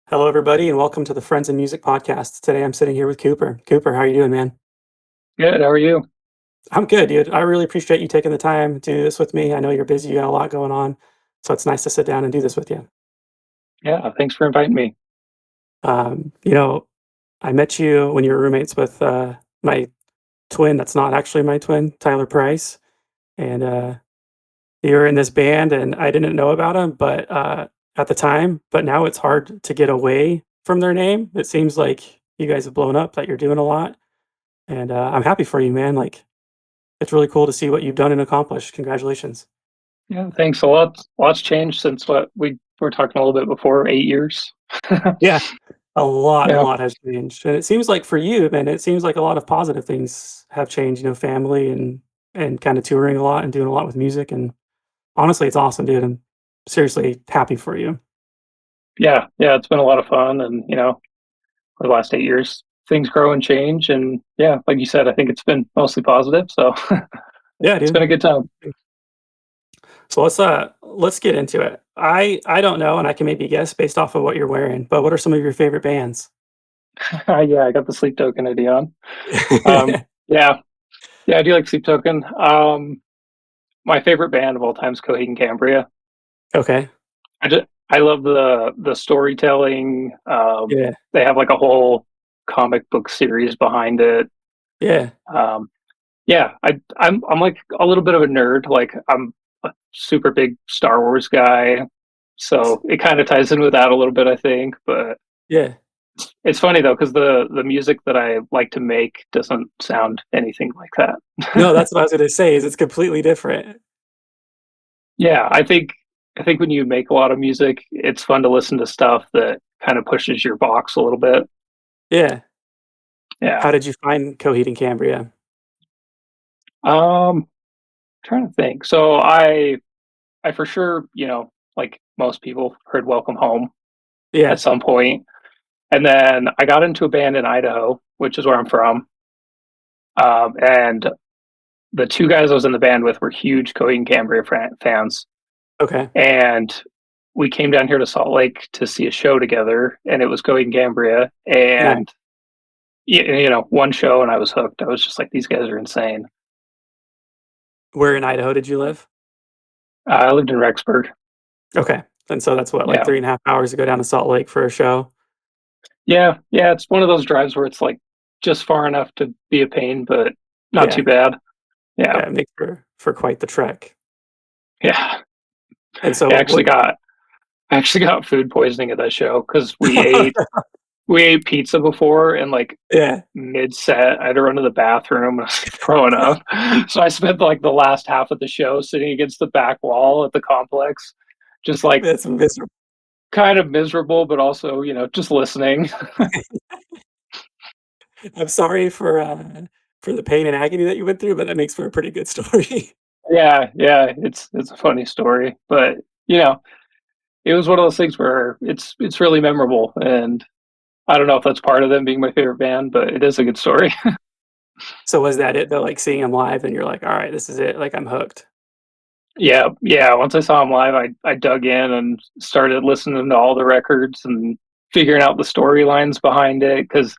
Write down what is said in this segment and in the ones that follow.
Hello, everybody, and welcome to the Friends in Music podcast. Today, I'm sitting here with Cooper. Cooper, how are you doing, man? Good. How are you? I'm good, dude. I really appreciate you taking the time to do this with me. I know you're busy; you got a lot going on, so it's nice to sit down and do this with you. Yeah, thanks for inviting me. Um, you know, I met you when you were roommates with my twin. That's not actually my twin, Tyler Price, and you were in this band, and I didn't know about him, but at the time, but now it's hard to get away from their name. It seems like you guys have blown up; that you're doing a lot. And, I'm happy for you, man, like, it's really cool to see what you've done and accomplished. Congratulations. Yeah, thanks a lot. Lots changed since what we were talking a little bit before, 8 years. Yeah. A Yeah, lot has changed, and it seems like for you, man, it seems like a lot of positive things have changed, family and kinda touring a lot and doing a lot with music, and honestly, it's awesome, dude. I'm seriously happy for you. yeah. It's been a lot of fun, and for the last 8 years, things grow and change, and yeah, like you said, I think it's been mostly positive. So Yeah, it's been dude. a good time. So let's get into it. I don't know, and I can maybe guess based off of what you're wearing, but what are some of your favorite bands? Yeah, I got the Sleep Token hoodie on. Yeah, yeah, I do like Sleep Token. My favorite band of all time is Coheed and Cambria. Okay. I love the storytelling. Yeah. They have like a whole comic book series behind it. Yeah. Um, yeah, I'm like a little bit of a nerd. Like I'm a super big Star Wars guy, so it kind of ties in with that a little bit, I think. But Yeah. it's funny though because the music that I like to make doesn't sound anything like No, that. that's what I was gonna say is it's completely different. Yeah, I think when you make a lot of music, it's fun to listen to stuff that kind of pushes your box a little bit. Yeah. Yeah. How did you find Coheed and Cambria? Um, Trying to think. So I for sure, like most people, heard Welcome Home Yeah. at some point. And then I got into a band in Idaho, which is where I'm from. And the two guys I was in the band with were huge Coheed and Cambria fans. Okay. And we came down here to Salt Lake to see a show together, and it was Coheed and Cambria. Nice. And one show, and I was hooked. I was just like, these guys are insane. Where in Idaho did you live? I lived in Rexburg. Okay. And so that's what, like Yeah, 3.5 hours to go down to Salt Lake for a show? yeah. It's one of those drives where it's like just far enough to be a pain, but not too Yeah. bad. Yeah, Yeah, it makes for quite the trek. yeah. And I so actually what got I actually got food poisoning at that show because we ate pizza before, and like Yeah. mid set, I had to run to the bathroom and I was throwing up. So I spent like the last half of the show sitting against the back wall at the complex, just like That's miserable. kind of miserable, but also just listening. I'm sorry for the pain and agony that you went through, but that makes for a pretty good story. Yeah. It's a funny story, but you know, it was one of those things where it's really memorable, and I don't know if that's part of them being my favorite band, but it is a good story. So was that it though, like, seeing them live and you're like, "Alright, this is it, like, I'm hooked." Yeah. Once I saw them live, I dug in and started listening to all the records and figuring out the storylines behind it. Because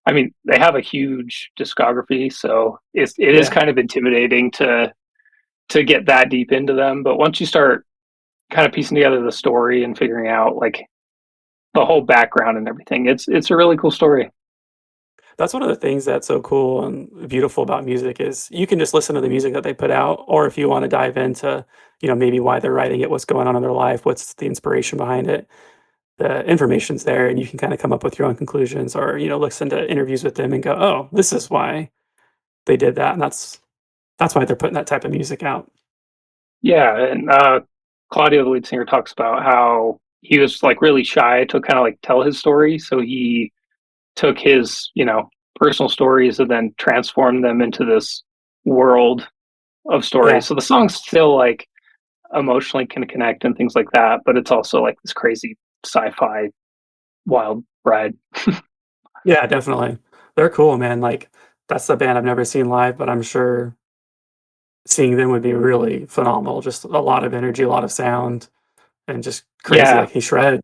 I mean, they have a huge discography, so it is Yeah. kind of intimidating to get that deep into them. But once you start kind of piecing together the story and figuring out like the whole background and everything, it's a really cool story. That's one of the things that's so cool and beautiful about music is you can just listen to the music that they put out, or if you wanna dive into, maybe why they're writing it, what's going on in their life, what's the inspiration behind it. The information's there, and you can kinda come up with your own conclusions or, listen to interviews with them and go, "Oh, this is why they did that," and that's why they're putting that type of music out. Yeah, and Claudio, the lead singer, talks about how he was like really shy to kind of like tell his story, so he took his personal stories and then transformed them into this world of Yeah. stories. So the songs still like emotionally can connect and things like that, but it's also like this crazy sci-fi wild ride. Yeah, definitely. They're cool, man, like, that's the band I've never seen live, but I'm sure seeing them would be really phenomenal, just a lot of energy, a lot of sound, and just crazy, Yeah, like, he shred.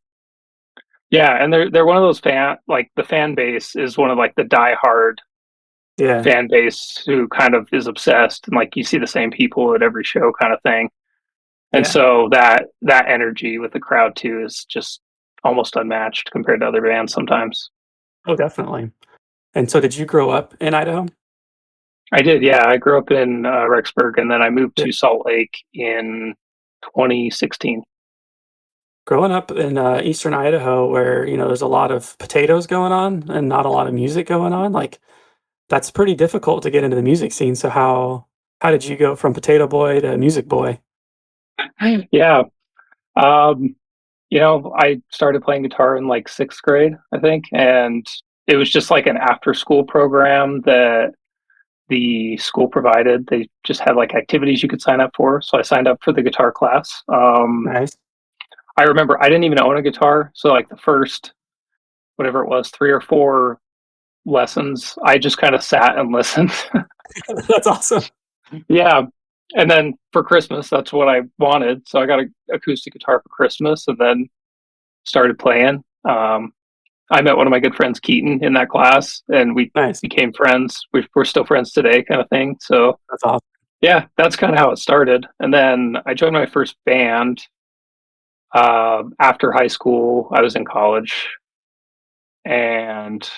Yeah, and they're one of those like the fan base is one of like the diehard Yeah, fan base who kind of is obsessed and like you see the same people at every show kind of thing. And yeah. so that energy with the crowd too is just almost unmatched compared to other bands sometimes. Oh, definitely. And so did you grow up in Idaho? I did, yeah. I grew up in Rexburg, and then I moved Yeah. to Salt Lake in 2016. Growing up in, Eastern Idaho where, there's a lot of potatoes going on and not a lot of music going on, like, that's pretty difficult to get into the music scene, so how did you go from potato boy to music boy? Yeah, um, I started playing guitar in like sixth grade, I think, and it was just like an after school program that the school provided. They just had like activities you could sign up for. So I signed up for the guitar class. Nice. I remember I didn't even own a guitar. So like the first, whatever it was, three or four lessons, I just kind of sat and listened. That's awesome. Yeah. And then for Christmas, that's what I wanted. So I got an acoustic guitar for Christmas and then started playing. I met one of my good friends, Keaton, in that class, and we Nice. became friends. We're still friends today, kind of thing. So That's awesome. yeah, that's kind of how it started. And then I joined my first band after high school. I was in college and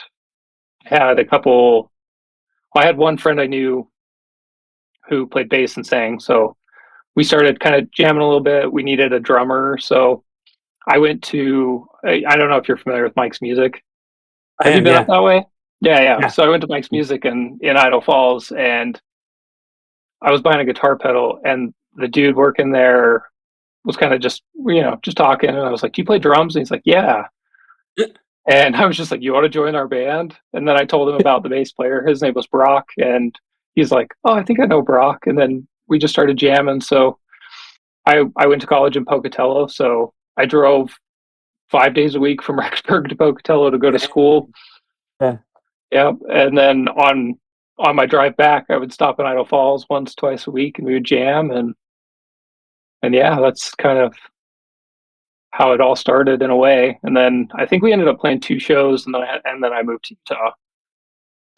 had a couple. Well, I had one friend I knew who played bass and sang. So we started kind of jamming a little bit. We needed a drummer. So I went to, I don't know if you're familiar with Mike's Music. I Have you am, been up yeah. that way? Yeah, yeah. Yeah. So I went to Mike's Music in Idle Falls and I was buying a guitar pedal and the dude working there was kind of just, just talking. And I was like, do you play drums? And he's like, yeah. And I was just like, you want to join our band? And then I told him about the bass player. His name was Brock. And he's like, oh, I think I know Brock. And then we just started jamming. So I went to college in Pocatello. So I drove 5 days a week from Rexburg to Pocatello to go to school. Yeah. Yeah. And then on my drive back, I would stop in Idle Falls once, twice a week and we would jam. And yeah, that's kind of how it all started in a way. And then I think we ended up playing two shows and then I moved to Utah.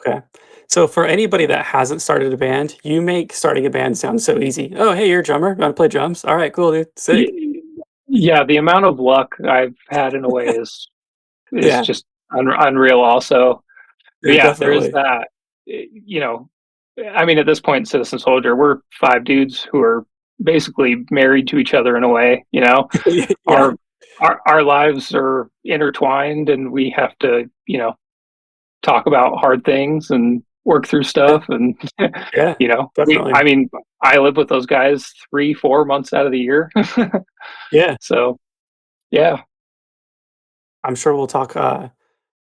Okay. So for anybody that hasn't started a band, you make starting a band sound so easy. "Oh, hey, you're a drummer. You wanna play drums? Alright, cool, dude. Sick." Yeah, the amount of luck I've had in a way is Yeah. just unreal also. But Yeah, yeah, there is definitely. that. You know, I mean, at this point, Citizen Soldier, we're five dudes who are basically married to each other in a way. Yeah. Our our lives are intertwined, and we have to, talk about hard things and work through Yeah. stuff. And Yeah. I Definitely. mean, I live with those guys 3 4 months out of the year. Yeah. So yeah, I'm sure we'll talk,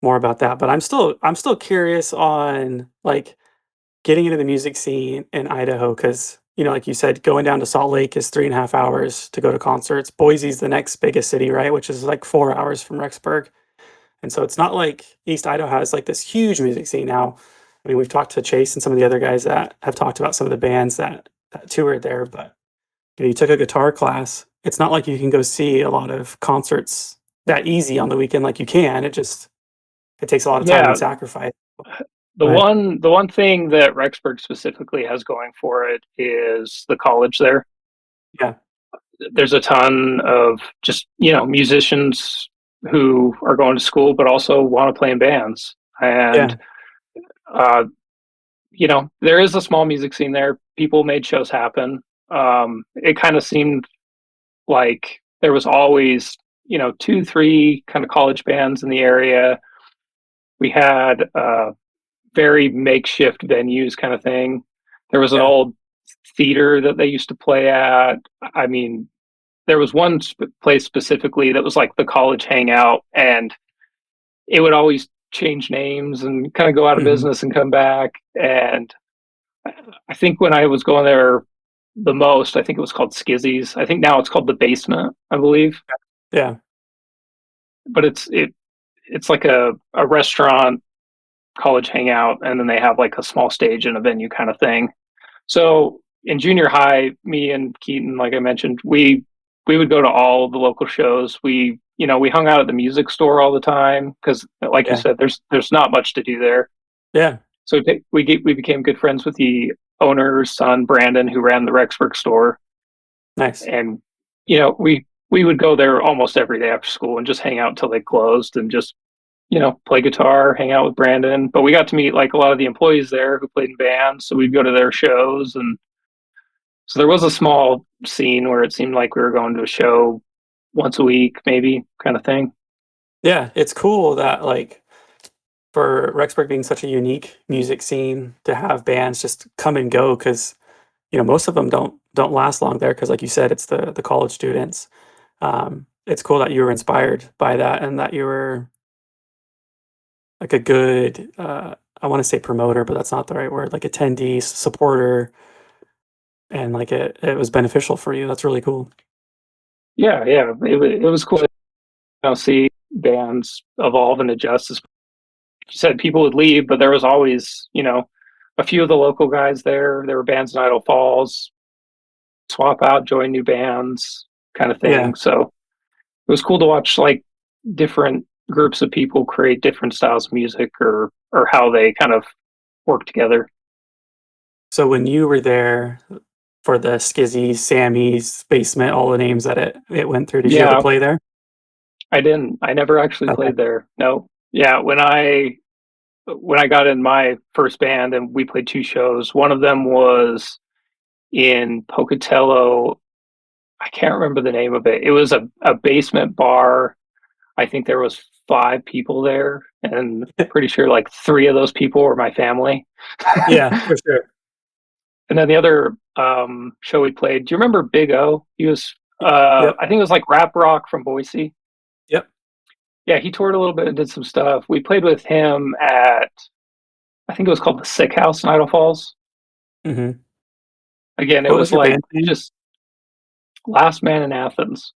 more about that, but I'm still curious on, like, getting into the music scene in Idaho because, like you said, going down to Salt Lake is 3.5 hours to go to concerts. Boise's the next biggest city, right, which is, like, 4 hours from Rexburg, and so it's not like East Idaho has, like, this huge music scene now. I mean, we've talked to Chase and some of the other guys that have talked about some of the bands that toured there, but, you took a guitar class. It's not like you can go see a lot of concerts that easy on the weekend like you can. It takes a lot of time and yeah. sacrifice. The But one the one thing that Rexburg specifically has going for it is the college there. yeah, There's a ton of just, musicians who are going to school but also want to play in bands. And yeah, uh, there is a small music scene there. People made shows happen. It kind of seemed like there was always, two, three kind of college bands in the area. We had very makeshift venues kind of thing. There was an yeah. old theater that they used to play at. I mean, there was one place specifically that was like the college hangout, and it would always change names and kind of go out of Mhm. business and come back. And I think when I was going there the most, I think it was called Skizzy's. I think now it's called the Basement, I believe. Yeah, But it's like a restaurant college hangout, and then they have like a small stage and a venue kind of thing. So in junior high, me and Keaton, like I mentioned, we would go to all the local shows. We we hung out at the music store all the time because, like you Yeah. said, there's not much to do there. Yeah. So we became good friends with the owner's son, Brandon, who ran the Rexburg store, Nice. and we would go there almost every day after school and just hang out until they closed and just play guitar, hang out with Brandon. But we got to meet like a lot of the employees there who played in bands, so we'd go to their shows, and so there was a small scene where it seemed like we were going to a show once a week, maybe kind of thing. Yeah, it's cool that, like, for Rexburg being such a unique music scene to have bands just come and go because most of them don't last long there because, like you said, it's the college students. It's cool that you were inspired by that and that you were, like, a good, I wanna say promoter, but that's not the right word, like, attendee, supporter, and, like, it was beneficial for you. That's really cool. Yeah, yeah, it was cool to see bands evolve and adjust. As you said, people would leave, but there was always a few of the local guys there. There were bands in Idle Falls, swap out, join new bands, kind of Yeah. thing. So it was cool to watch like different groups of people create different styles of music or how they kind of work together. So when you were there for the Skizzy, Sammy's, Basement, all the names that it went through, did you ever Yeah, play there? I didn't. I never actually Okay. played there. No. Yeah, when I got in my first band and we played two shows. One of them was in Pocatello. I can't remember the name of it. It was a basement bar. I think there was five people there, and pretty sure like three of those people were my family. Yeah, for sure. And then the other show we played, do you remember Big O? He was, Yep, I think it was like rap rock from Boise. yep. Yeah, he toured a little bit and did some stuff. We played with him at, I think it was called the Sick House in Idle Falls. Mhm. Again, it What was was your like band name? just Last Man in Athens.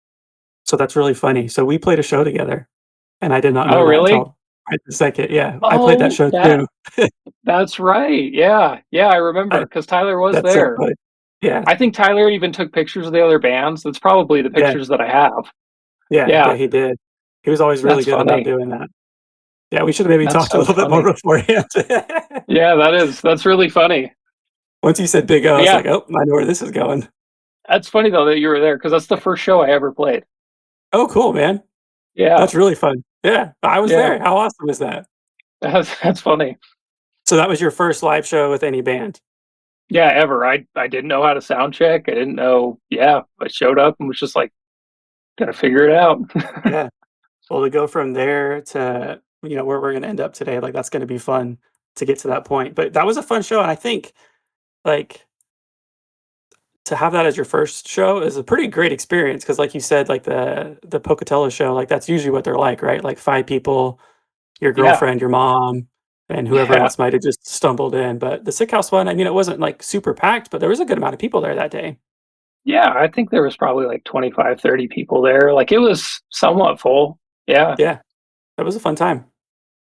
So that's really funny. So we played a show together, and I did not Oh, know that really? until right this second. Yeah, I played that Oh, show too. that's right. Yeah, yeah, I remember I because Tyler was That's so there. funny. Yeah, I think Tyler even took pictures of the other bands. That's probably the yeah, pictures that I have. yeah, Yeah, he did. He was always really that's good about funny. doing that. Yeah, we should have maybe That's talked a so little bit more funny. beforehand. Yeah, that's really funny. Once you said Big O, I But was yeah, like, "Oh, I know where this is going." that's funny though that you were there because that's the first show I ever played. Oh, cool, man. Yeah, That's really fun. Yeah, I was yeah, there. How awesome is that? that's funny. So that was your first live show with any band? Yeah, ever. I didn't know how to sound check. I didn't know. Yeah, I showed up and was just like, gotta figure it out. Yeah. Well, to go from there to, where we're gonna end up today, like, that's gonna be fun to get to that point, but that was a fun show, and I think, like, to have that as your first show is a pretty great experience because, like you said, like, the Pocatello show, like, that's usually what they're like, right? Like, 5 people, your Yeah, girlfriend, your mom, and whoever yeah, else might have just stumbled in, but the Sick House one, I mean, it wasn't, like, super packed, but there was a good amount of people there that day. yeah. I think there was probably like 25, 30 people there. Like it was somewhat full. Yeah, Yeah, that was a fun time.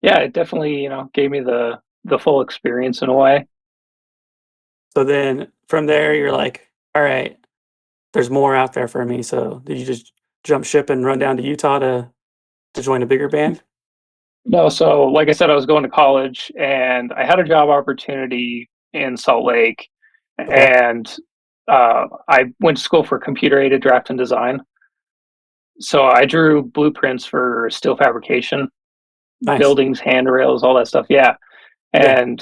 yeah. It definitely gave me the full experience in a way. So then from there, you're like, "Alright, there's more out there for me." So did you just jump ship and run down to Utah to join a bigger band? No, so like I said, I was going to college and I had a job opportunity in Salt Lake, Okay, and I went to school for computer aided draft and design. So I drew blueprints for steel fabrication, nice. buildings, handrails, all that stuff. Yeah. Yeah, And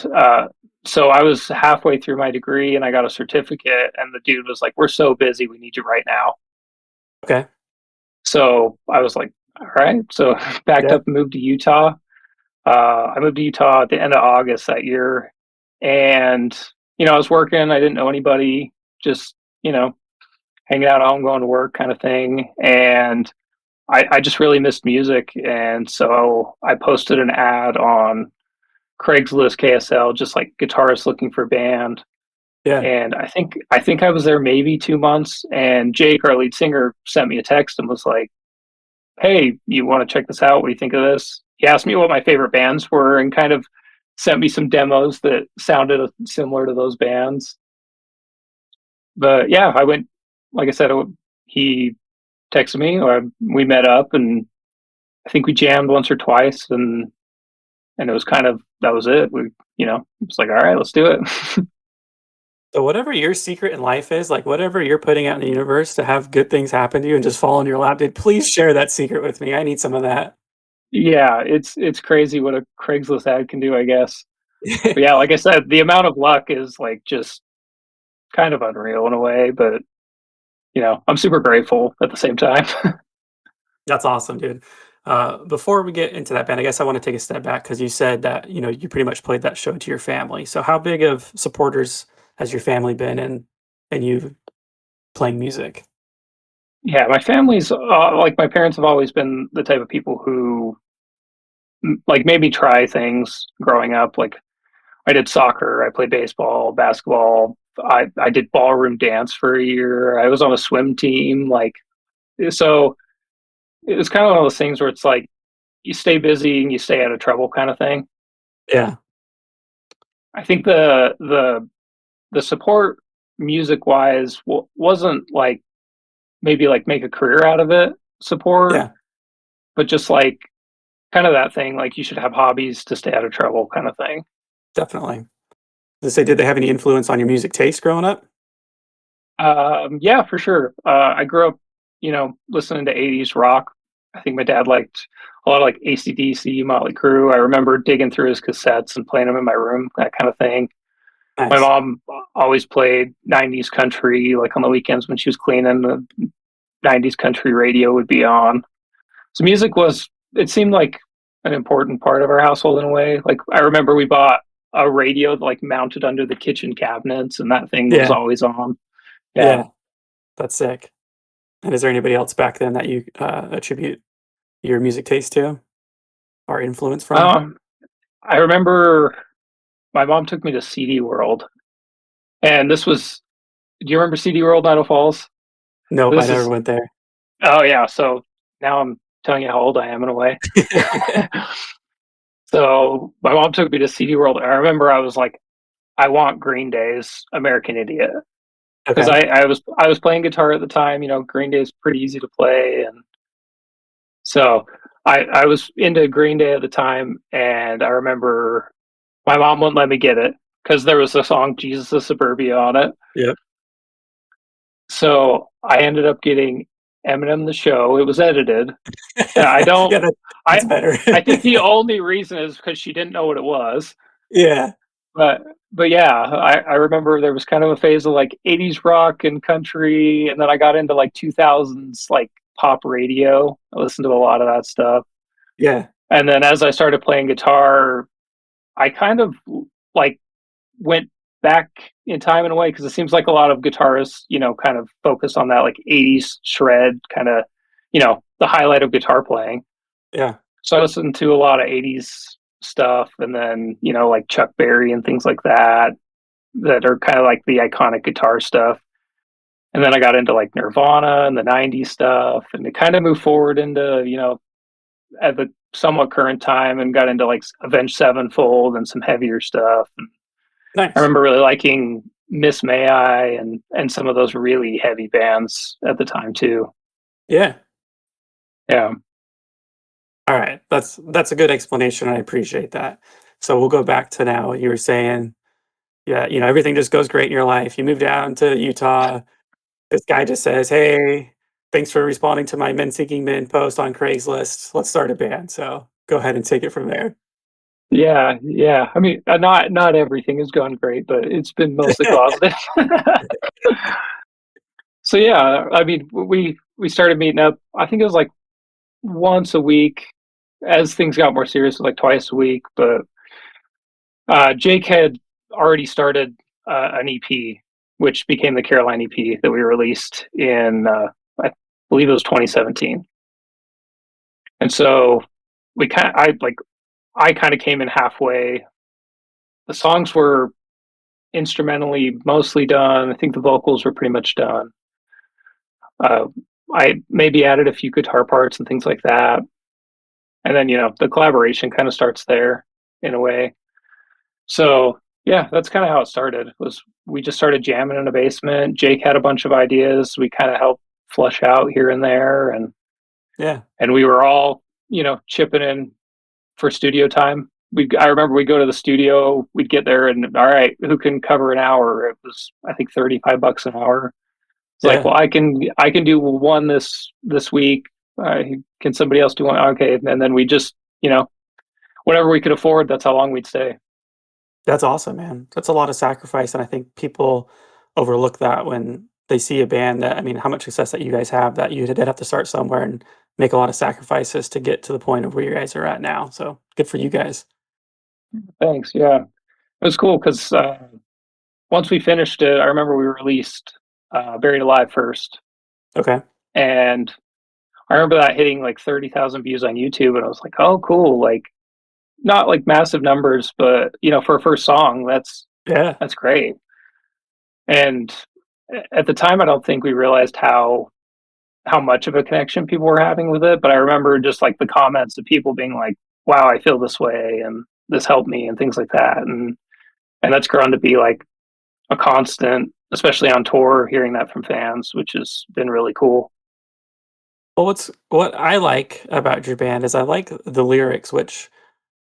so I was halfway through my degree and I got a certificate, and the dude was like, "We're so busy, we need you right now." okay, So I was like, "All right." So packed yeah, up and moved to Utah. I moved to Utah at the end of August that year, and I was working. I didn't know anybody, just hanging out at home, going to work, kind of thing. And I just really missed music, and so I posted an ad on Craigslist, KSL, just like guitarists looking for band. yeah, And I think I was there maybe 2 months, and Jake, our lead singer, sent me a text and was like, "Hey, you want to check this out? What do you think of this?" He asked me what my favorite bands were and kind of sent me some demos that sounded similar to those bands. But yeah, I went, like I said, he texted me, or we met up, and I think we jammed once or twice, and it was kind of that was it. We, it's like, all right, let's do it. So whatever your secret in life is, like whatever you're putting out in the universe to have good things happen to you and just fall in your lap, dude, please share that secret with me. I need some of that. Yeah, it's crazy what a Craigslist ad can do, I guess. But yeah, like I said, the amount of luck is like just kind of unreal in a way, but I'm super grateful at the same time. That's awesome, dude. Before we get into that band, I guess I want to take a step back because you said that you pretty much played that show to your family. So how big of supporters has your family been in you playing music? Yeah, my family's like my parents have always been the type of people who like made me try things growing up. Like I did soccer, I played baseball, basketball. I did ballroom dance for a year. I was on a swim team. Like so, it was kind of one of those things where it's like you stay busy and you stay out of trouble, kind of thing. Yeah, I think the support music wise wasn't like maybe like make a career out of it support, yeah, but just like kind of that thing like you should have hobbies to stay out of trouble kind of thing. definitely. They say, did they have any influence on your music taste growing up? Yeah, for sure. I grew up, listening to 80s rock. I think my dad liked a lot of like AC/DC, Motley Crue. I remember digging through his cassettes and playing them in my room, that kind of thing. My Nice. mom always played 90s country, like on the weekends when she was cleaning, the 90s country radio would be on. So it seemed like an important part of our household in a way. Like I remember we bought a radio like mounted under the kitchen cabinets, and that thing was Yeah, always on. Yeah. yeah, that's sick. And is there anybody else back then that you attribute your music taste to or influence from? Um, I remember my mom took me to CD World, and this was. Do you remember CD World, Idle Falls? Nope, I This never is. went there. Oh yeah. So now I'm telling you how old I am in a way. So my mom took me to CD World. And I remember I was like, I want Green Day's American Idiot because Okay. I was playing guitar at the time. Green Day is pretty easy to play, and so I was into Green Day at the time. And I remember my mom wouldn't let me get it because there was a song Jesus of Suburbia on it. Yep. So I ended up getting Eminem the Show. It was edited. And I don't Yeah, that's I better. I think the only reason is because she didn't know what it was. Yeah, But but yeah, I remember there was kind of a phase of like 80s rock and country, and then I got into like 2000s like pop radio. I listened to a lot of that stuff. yeah, And then as I started playing guitar, I kind of like went back in time in a way because it seems like a lot of guitarists, kind of focus on that like 80s shred kind of, the highlight of guitar playing. yeah. So I listened to a lot of 80s stuff and then, like Chuck Berry and things like that are kind of like the iconic guitar stuff. And then I got into like Nirvana and the 90s stuff and it kind of moved forward into, at the somewhat current time and got into like Avenged Sevenfold and some heavier stuff. I Nice. remember really liking Miss May I and some of those really heavy bands at the time too. Yeah. Yeah. Alright, that's a good explanation, I appreciate that. So we'll go back to now, you were saying, yeah, everything just goes great in your life. You move down to Utah, this guy just says, "Hey, thanks for responding to my men seeking men post on Craigslist. Let's start a band." So, go ahead and take it from there. Yeah, yeah. I mean, not everything has gone great, but it's been mostly positive. So yeah, I mean, we started meeting up. I think it was like once a week. As things got more serious, it was like twice a week. But Jake had already started an EP, which became the Caroline EP that we released in I believe it was 2017. And so we kind I kind of came in halfway. The songs were instrumentally mostly done. I think the vocals were pretty much done. Uh, I maybe added a few guitar parts and things like that. And then, the collaboration kind of starts there in a way. So yeah, that's kind of how it started was we just started jamming in a basement. Jake had a bunch of ideas. We kind of helped flush out here and there, Yeah. and we were all, chipping in for studio time. I remember we'd go to the studio, we'd get there, and all right, who can cover an hour? It was, I think, $35 an hour. It's like, Yeah. well, I can do one this week. Can somebody else do one? Okay, and then we just, whatever we could afford, that's how long we'd stay. That's awesome, man. That's a lot of sacrifice, and I think people overlook that when they see a band that I mean, how much success that you guys have, that you did have to start somewhere and make a lot of sacrifices to get to the point of where you guys are at now, so good for you guys. Thanks. Yeah, it was cool because once we finished it, I remember we released "Buried Alive" first, Okay. and I remember that hitting like 30,000 views on YouTube, and I was like, "Oh, cool!" Like, not like massive numbers, but for a first song, Yeah. that's great. And at the time, I don't think we realized how much of a connection people were having with it. But I remember just like the comments of people being like, "Wow, I feel this way," and "This helped me," and things like that. And that's grown to be like a constant, especially on tour, hearing that from fans, which has been really cool. Well, what I like about your band is I like the lyrics, which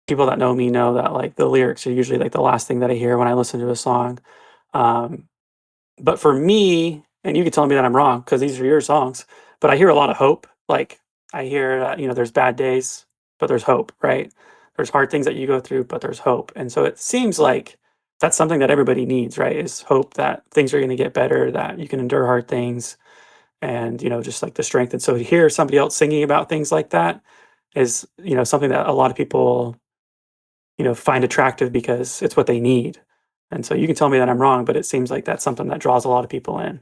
people that know me know that, like, the lyrics are usually, like, the last thing that I hear when I listen to a song. Um, but for me and you can tell me that I'm wrong because these are your songs, but I hear a lot of hope. Like, I hear that, there's bad days, but there's hope, right? There's hard things that you go through, but there's hope, and so it seems like that's something that everybody needs, right? Is hope that things are gonna get better, that you can endure hard things, and, just, like, the strength, and so to hear somebody else singing about things like that is, something that a lot of people find attractive because it's what they need. And so you can tell me that I'm wrong, but it seems like that's something that draws a lot of people in.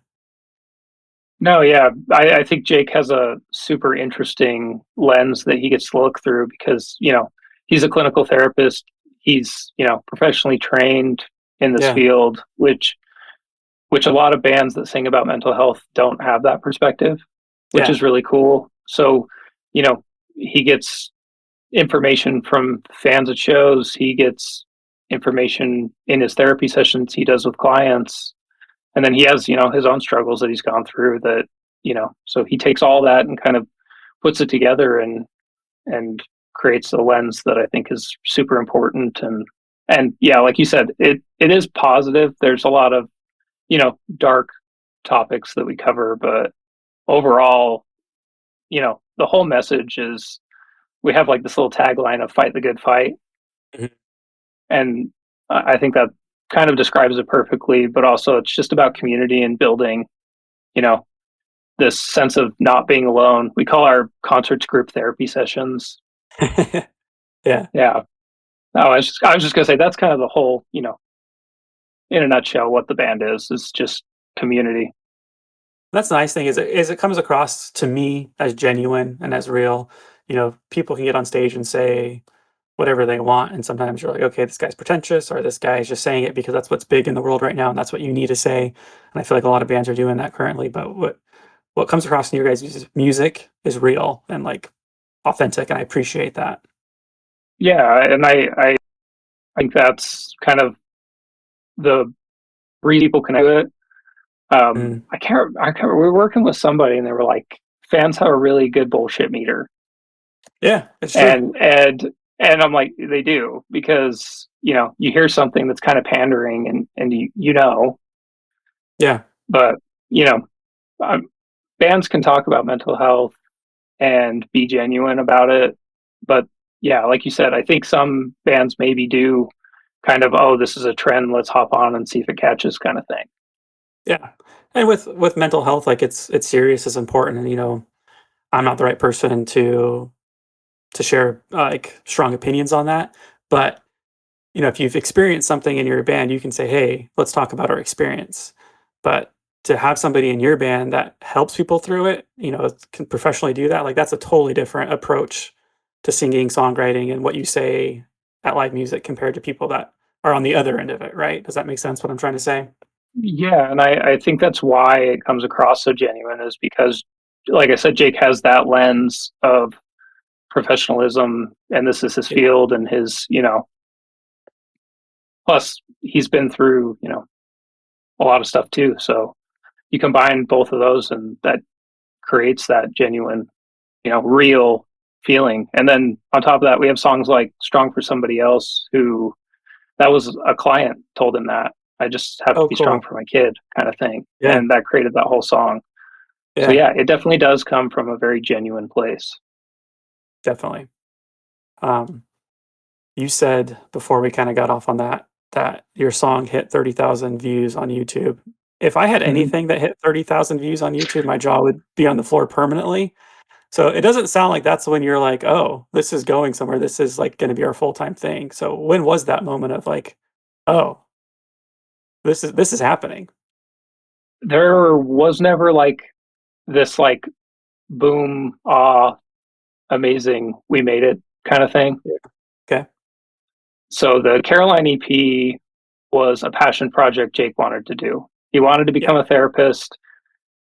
No, yeah, I think Jake has a super interesting lens that he gets to look through because he's a clinical therapist. He's professionally trained in this Yeah, field, which a lot of bands that sing about mental health don't have that perspective, which yeah. is really cool. So, you know, he gets information from fans at shows, he gets information in his therapy sessions he does with clients. And then he has, his own struggles that he's gone through that, so he takes all that and kind of puts it together and creates a lens that I think is super important. And yeah, like you said, it is positive. There's a lot of, dark topics that we cover, but overall, the whole message is we have like this little tagline of fight the good fight. Mhm. And I think that kind of describes it perfectly, but also it's just about community and building, you know, this sense of not being alone. We call our concerts group therapy sessions. Yeah. Yeah. No, I was just gonna say that's kind of the whole, in a nutshell, what the band is just community. That's the nice thing is it comes across to me as genuine and as real. People can get on stage and say whatever they want, and sometimes you're like, okay, this guy's pretentious, or this guy is just saying it because that's what's big in the world right now, and that's what you need to say. And I feel like a lot of bands are doing that currently. But what comes across in your guys' music is real and like authentic, and I appreciate that. Yeah, and I think that's kind of the reason people can do it. Mm. I can't. We were working with somebody, and they were like, "Fans have a really good bullshit meter," Yeah, it's true. and I'm like, "They do," because you hear something that's kind of pandering, and Yeah. but you know, um, bands can talk about mental health and be genuine about it, but yeah, like you said, I think some bands maybe do kind of, oh, this is a trend, let's hop on and see if it catches, kind of thing. Yeah. And with mental health, like it's serious, it's important, and I'm not the right person to share like strong opinions on that. But if you've experienced something in your band, you can say, "Hey, let's talk about our experience." But to have somebody in your band that helps people through it, can professionally do that, like that's a totally different approach to singing, songwriting, and what you say at live music compared to people that are on the other end of it, right? Does that make sense what I'm trying to say? Yeah, and I think that's why it comes across so genuine is because, like I said, Jake has that lens of professionalism, and this is his Yeah. field, and plus he's been through, a lot of stuff too. So you combine both of those, and that creates that genuine, real feeling. And then on top of that, we have songs like Strong for Somebody Else, who that was a client told him that I just have to Oh, be strong cool. for my kid kind of thing. Yeah, And that created that whole song. So yeah, yeah, it definitely does come from a very genuine place. definitely. Um, you said before we kinda got off on that, that your song hit 30,000 views on YouTube. If I had Mhm. anything that hit 30,000 views on YouTube, my jaw would be on the floor permanently. So it doesn't sound like that's when you're like, "Oh, this is going somewhere. This is, like, gonna be our full-time thing." So when was that moment of like, "Oh, this is happening?" There was never like this like boom, amazing, we made it kind of thing. Yeah. Okay. So the Caroline EP was a passion project Jake wanted to do. He wanted to Yeah. become a therapist.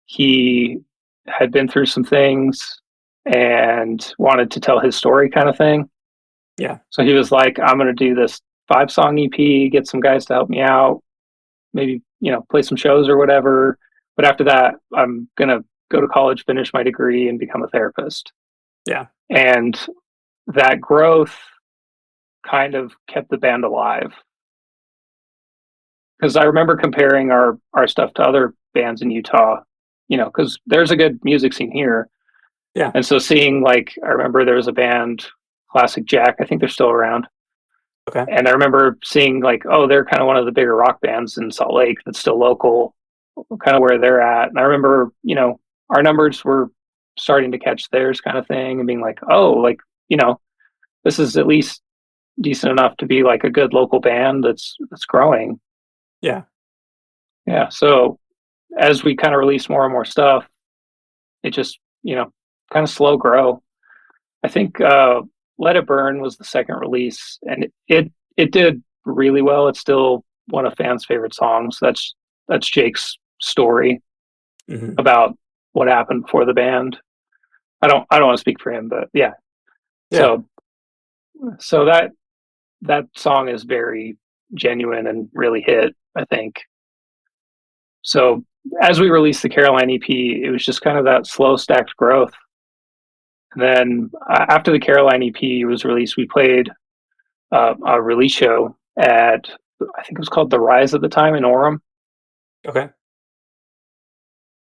He had been through some things and wanted to tell his story kind of thing. Yeah. So he was like, I'm going to do this 5-song EP, get some guys to help me out, maybe, play some shows or whatever. But after that, I'm going to go to college, finish my degree, and become a therapist. Yeah. And that growth kind of kept the band alive. Because I remember comparing our stuff to other bands in Utah, because there's a good music scene here. Yeah. And so seeing like I remember there was a band, Classic Jack, I think they're still around. Okay. And I remember seeing like, oh, they're kind of one of the bigger rock bands in Salt Lake that's still local, kind of where they're at. And I remember, our numbers were starting to catch theirs kind of thing and being like, oh, like, this is at least decent enough to be like a good local band that's growing. Yeah. Yeah. So as we kind of release more and more stuff, it just, kind of slow grow. I think Let It Burn was the second release, and it did really well. It's still one of fans' favorite songs. That's Jake's story Mhm. about what happened before the band. I don't want to speak for him, but yeah. Yeah. So that song is very genuine and really hit, I think. So as we released the Caroline EP, it was just kind of that slow stacked growth. And then after the Caroline EP was released, we played a release show at I think it was called The Rise at the time in Orem. Okay.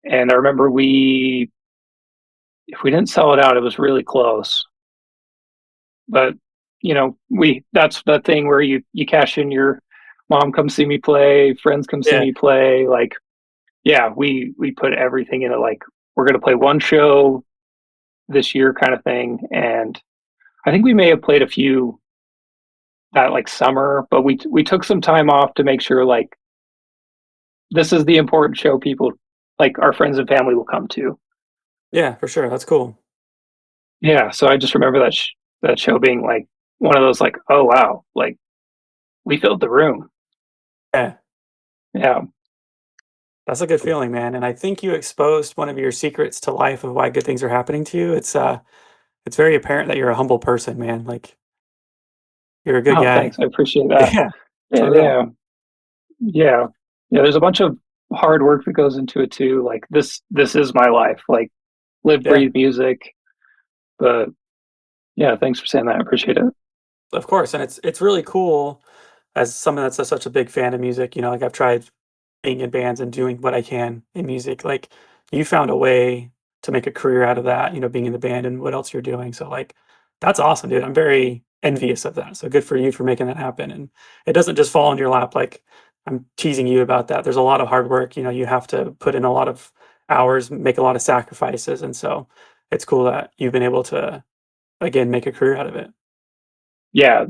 And I remember we if we didn't sell it out, it was really close. But we that's the thing where you cash in your mom come see me play, friends come see Yeah. me play. Like, yeah, we put everything in it. Like, we're gonna play one show this year, kind of thing. And I think we may have played a few that like summer, but we took some time off to make sure like this is the important show people like our friends and family will come to. Yeah, for sure. That's cool. Yeah, so I just remember that show being like one of those like, oh wow, like we filled the room. Yeah. Yeah. That's a good feeling, man, and I think you exposed one of your secrets to life of why good things are happening to you. It's very apparent that you're a humble person, man, like, you're a good Oh, guy. thanks. I appreciate that. Yeah, Yeah, for real. yeah, yeah, yeah. There's a bunch of hard work that goes into it too. Like this is my life. Like live, Yeah, breathe music. But yeah, thanks for saying that. I appreciate it. of course, and it's really cool as someone that's such a big fan of music, like, I've tried being in bands and doing what I can in music, like, you found a way to make a career out of that, being in the band and what else you're doing, so, like, that's awesome, dude, I'm very envious of that, so good for you for making that happen, and it doesn't just fall in your lap, like, I'm teasing you about that, there's a lot of hard work, you have to put in a lot of hours, make a lot of sacrifices, and so it's cool that you've been able to, again, make a career out of it. Yeah,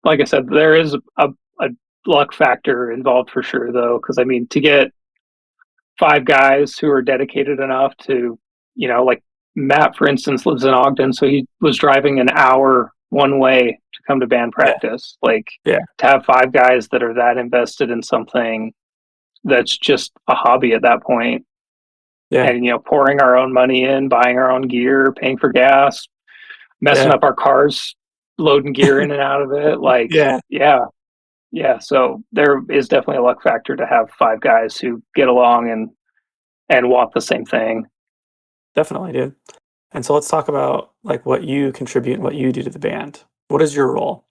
like I said, there is a luck factor involved for sure though, because I mean to get 5 guys who are dedicated enough to, like Matt, for instance, lives in Ogden, so he was driving an hour one way to come to band Yeah, practice. Like yeah, to have 5 guys that are that invested in something that's just a hobby at that point, yeah, and pouring our own money in, buying our own gear, paying for gas, messing yeah, up our cars, loading gear in and out of it. Like, yeah. yeah, yeah. So there is definitely a luck factor to have 5 guys who get along and want the same thing. definitely, dude. And so let's talk about like what you contribute and what you do to the band. What is your role?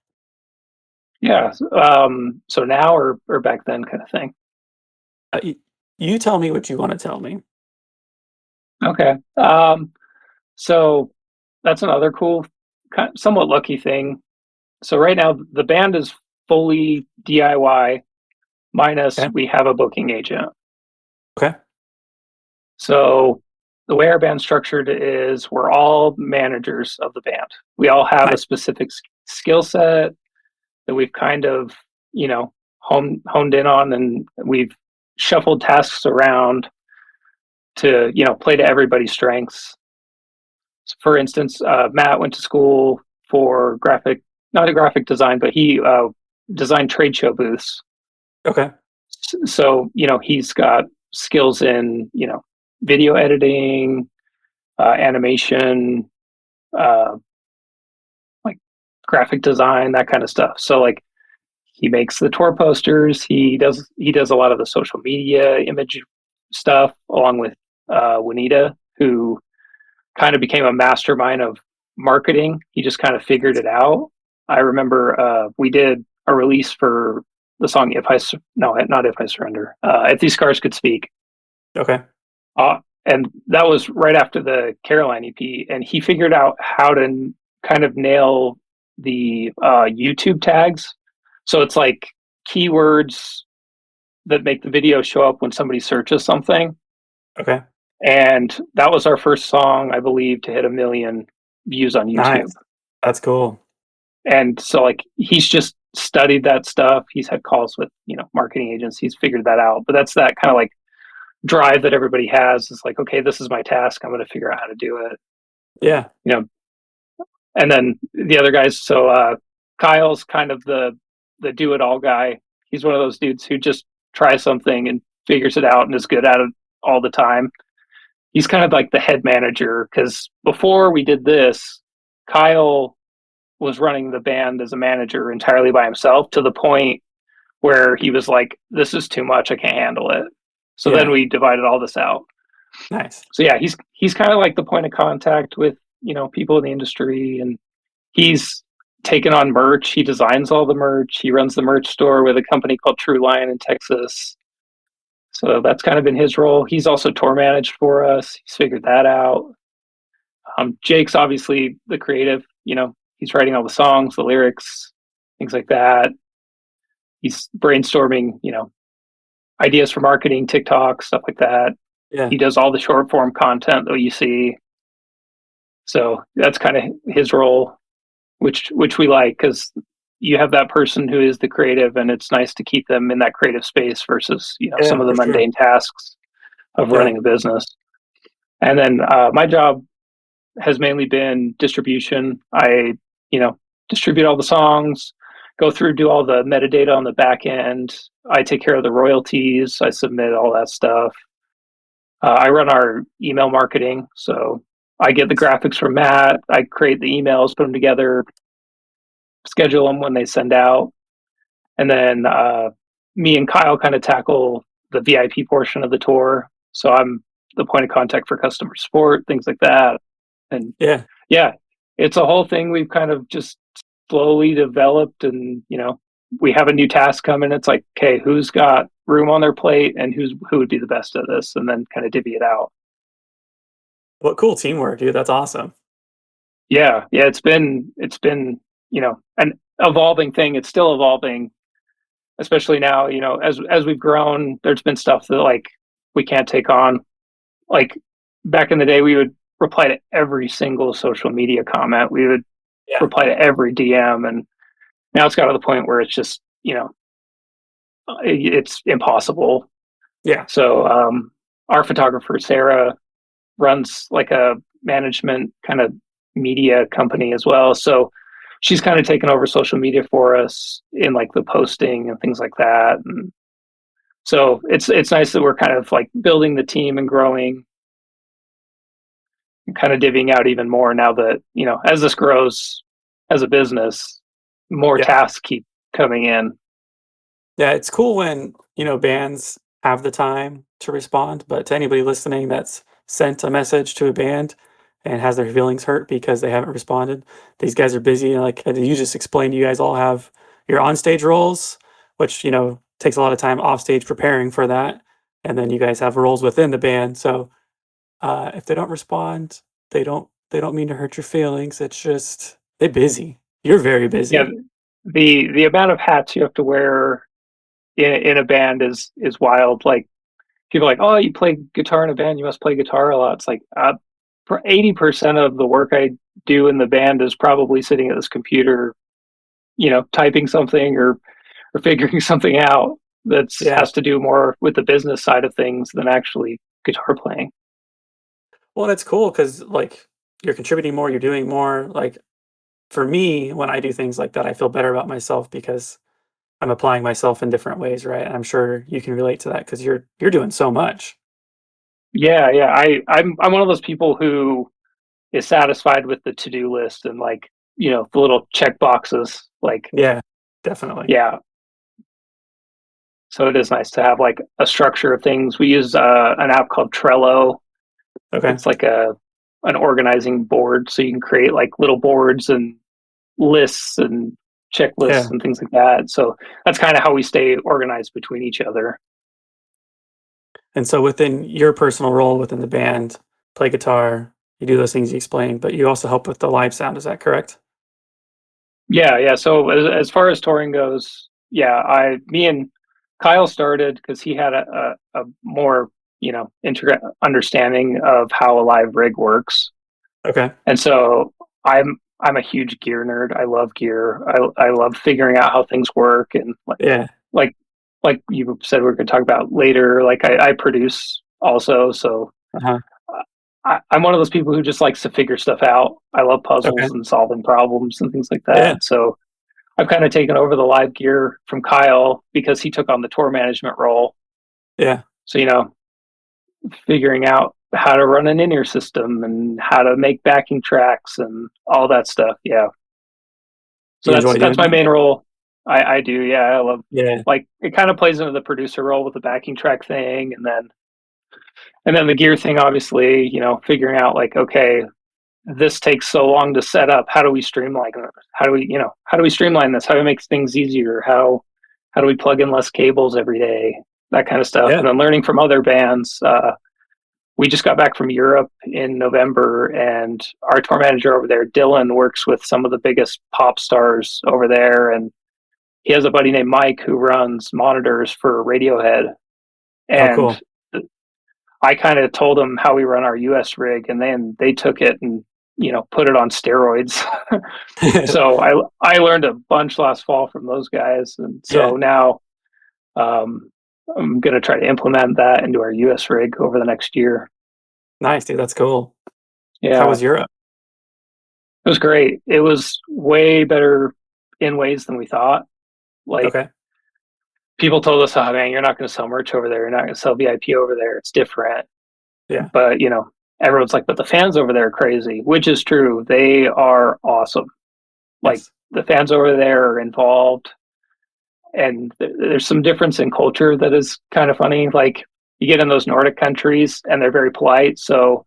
Yeah. So now or back then kind of thing. You tell me what you want to tell me. Okay. So that's another cool, somewhat lucky thing. So right now the band is fully DIY, minus Okay. we have a booking agent. Okay. So the way our band's structured is we're all managers of the band. We all have a Nice. specific skill set that we've kind of, honed in on, and we've shuffled tasks around to, play to everybody's strengths. So for instance, Matt went to school for not a graphic design, but he designed trade show booths. Okay. So, he's got skills in, video editing, animation, uh, like graphic design, that kind of stuff. So like he makes the tour posters. He does a lot of the social media image stuff along with Juanita, who kind of became a mastermind of marketing. He just kind of figured it out. I remember we did a release for the song "If I no, not If I Surrender." If These Scars Could Speak, Okay. uh, and that was right after the Caroline EP. And he figured out how to kind of nail the YouTube tags. So it's like keywords that make the video show up when somebody searches something. Okay. And that was our first song, I believe, to hit 1 million views on YouTube. Nice. That's cool. And so like he's just studied that stuff. He's had calls with, marketing agencies, figured that out. But that's that kind of like drive that everybody has. It's like, okay, this is my task. I'm going to figure out how to do it. Yeah. You know, and then the other guys. So Kyle's kind of the do it all guy. He's one of those dudes who just tries something and figures it out and is good at it all the time. He's kind of like the head manager, because before we did this, Kyle was running the band as a manager entirely by himself, to the point where he was like, "This is too much. I can't handle it." So then Yeah. we divided all this out. Nice. So yeah, he's kind of like the point of contact with, people in the industry, and he's taken on merch. He designs all the merch. He runs the merch store with a company called True Lion in Texas. So that's kind of been his role. He's also tour managed for us. He's figured that out. Jake's obviously the creative. He's writing all the songs, the lyrics, things like that. He's brainstorming, ideas for marketing, TikTok, stuff like that. Yeah. He does all the short form content that you see. So that's kind of his role, which we like, because you have that person who is the creative, and it's nice to keep them in that creative space versus, some Yeah, of the for sure. mundane tasks of Yeah. running a business. And then my job has mainly been distribution. I, distribute all the songs, go through, do all the metadata on the back end. I take care of the royalties. I submit all that stuff. I run our email marketing. So I get the graphics from Matt. I create the emails, put them together, schedule them when they send out. And then me and Kyle kind of tackle the VIP portion of the tour. So I'm the point of contact for customer support, things like that. And Yeah. yeah, it's a whole thing we've kind of just slowly developed. And we have a new task coming. It's like, okay, who's got room on their plate, and who would be the best at this, and then kind of divvy it out. What cool teamwork, dude. That's awesome. Yeah, it's been an evolving thing. It's still evolving, especially now. As we've grown, there's been stuff that like we can't take on. Like back in the day, we would reply to every single social media comment. We would Yeah. reply to every DM, and now it's got to the point where it's just, it's impossible. Yeah. So our photographer Sarah runs like a management kind of media company as well. So she's kind of taken over social media for us in like the posting and things like that. And so it's nice that we're kind of like building the team and growing, and kind of divvying out even more now that, as this grows as a business, more Yeah. tasks keep coming in. Yeah, it's cool when, bands have the time to respond, but to anybody listening that's sent a message to a band and has their feelings hurt because they haven't responded. These guys are busy, and like you just explained, you guys all have your on-stage roles, which, takes a lot of time off stage preparing for that, and then you guys have roles within the band, so, if they don't respond, they don't mean to hurt your feelings, it's just they're busy. You're very Yeah, busy. the amount of hats you have to wear in a band is wild. Like people are like, oh, you play guitar in a band, you must play guitar a lot. It's like for 80% of the work I do in the band is probably sitting at this computer, typing something or figuring something out that's Yeah. has to do more with the business side of things than actually guitar playing. Well, and it's cool because like, you're contributing more, you're doing more, like, for me, when I do things like that, I feel better about myself because I'm applying myself in different ways, right? And I'm sure you can relate to that because you're doing so much. Yeah, yeah. I'm one of those people who is satisfied with the to-do list and like, the little check boxes. Like, Yeah, definitely. yeah. So it is nice to have like a structure of things. We use an app called Trello. Okay. It's like an organizing board, so you can create like little boards and lists and checklists Yeah. and things like that. So that's kind of how we stay organized between each other. And so within your personal role within the band, play guitar, you do those things you explained, but you also help with the live sound, is that correct? Yeah, yeah. So as far as touring goes, yeah, me and Kyle started because he had a more intricate understanding of how a live rig works, Okay. and so I'm a huge gear nerd. I love gear. I love figuring out how things work and Yeah. like like you said we're going to talk about later. Like I produce also, so Uh-huh. I'm one of those people who just likes to figure stuff out. I love Okay. puzzles and solving problems and things like Yeah. that. So I've kind of taken over the live gear from Kyle because he took on the tour management role. Yeah. So, figuring out how to run an in-ear system and how to make backing tracks and all that stuff. Yeah. So You enjoy that's doing my that? main role. I do. Yeah. I love Yeah. like it kind of plays into the producer role with the backing track thing and then the gear thing, obviously, figuring out like, okay, this takes so long to set up. How do we streamline this? How do we streamline this? How do we make things easier? How do we plug in less cables every day? That kind of stuff. Yeah. And then learning from other bands. We just got back from Europe in November, and our tour manager over there, Dylan, works with some of the biggest pop stars over there. And he has a buddy named Mike who runs monitors for Radiohead. Oh, And cool. I kind of told them how we run our US rig, and then they took it and put it on steroids. So I learned a bunch last fall from those guys, and Yeah. so now um, I'm going to try to implement that into our US rig over the next year. Nice, dude, that's cool. How Yeah, was Europe? it was great. It was way better in ways than we thought. Like Okay. people told us, "Oh man, you're not going to sell merch over there. You're not going to sell VIP over there. It's different." Yeah. But everyone's like, "But the fans over there are crazy," which is true. They are awesome. Like Nice. the fans over there are involved, and there's some difference in culture that is kind of funny. Like you get in those Nordic countries and they're very polite. So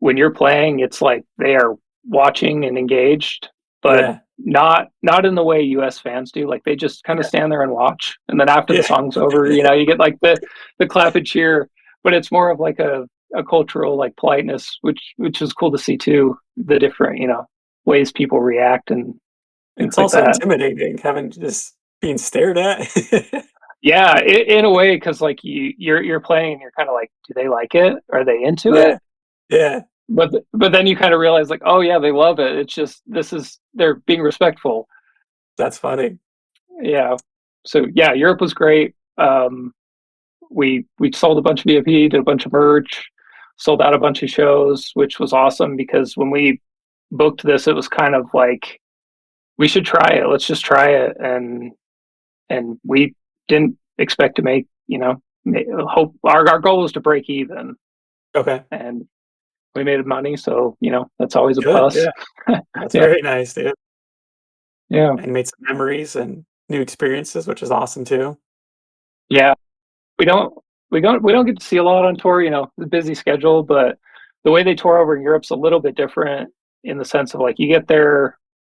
when you're playing, it's like they are watching and engaged, but Yeah. not in the way US fans do. Like they just kind of stand there and watch. And then after the Yeah. song's over, you get like the clap and cheer, but it's more of like a cultural like politeness, which is cool to see too, the different, ways people react and things It's like also that. intimidating having just being stared at. Yeah, in a way, because like you're playing and you're kind of like, do they like it? Are they into Yeah. it? Yeah. But then you kind of realize like, oh yeah, they love it. It's just they're being respectful. That's funny. Yeah. So yeah, Europe was great. We sold a bunch of VIP, did a bunch of merch, sold out a bunch of shows, which was awesome because when we booked this, it was kind of like we should try it. Let's just try it, and we didn't expect to make hope our goal was to break even, Okay. and we made money, so that's always a Good, plus. yeah. That's Yeah, very nice, dude. yeah, And made some memories and new experiences, which is awesome too. yeah. We don't we don't get to see a lot on tour. It's a busy schedule, but the way they tour over in Europe's a little bit different in the sense of like you get there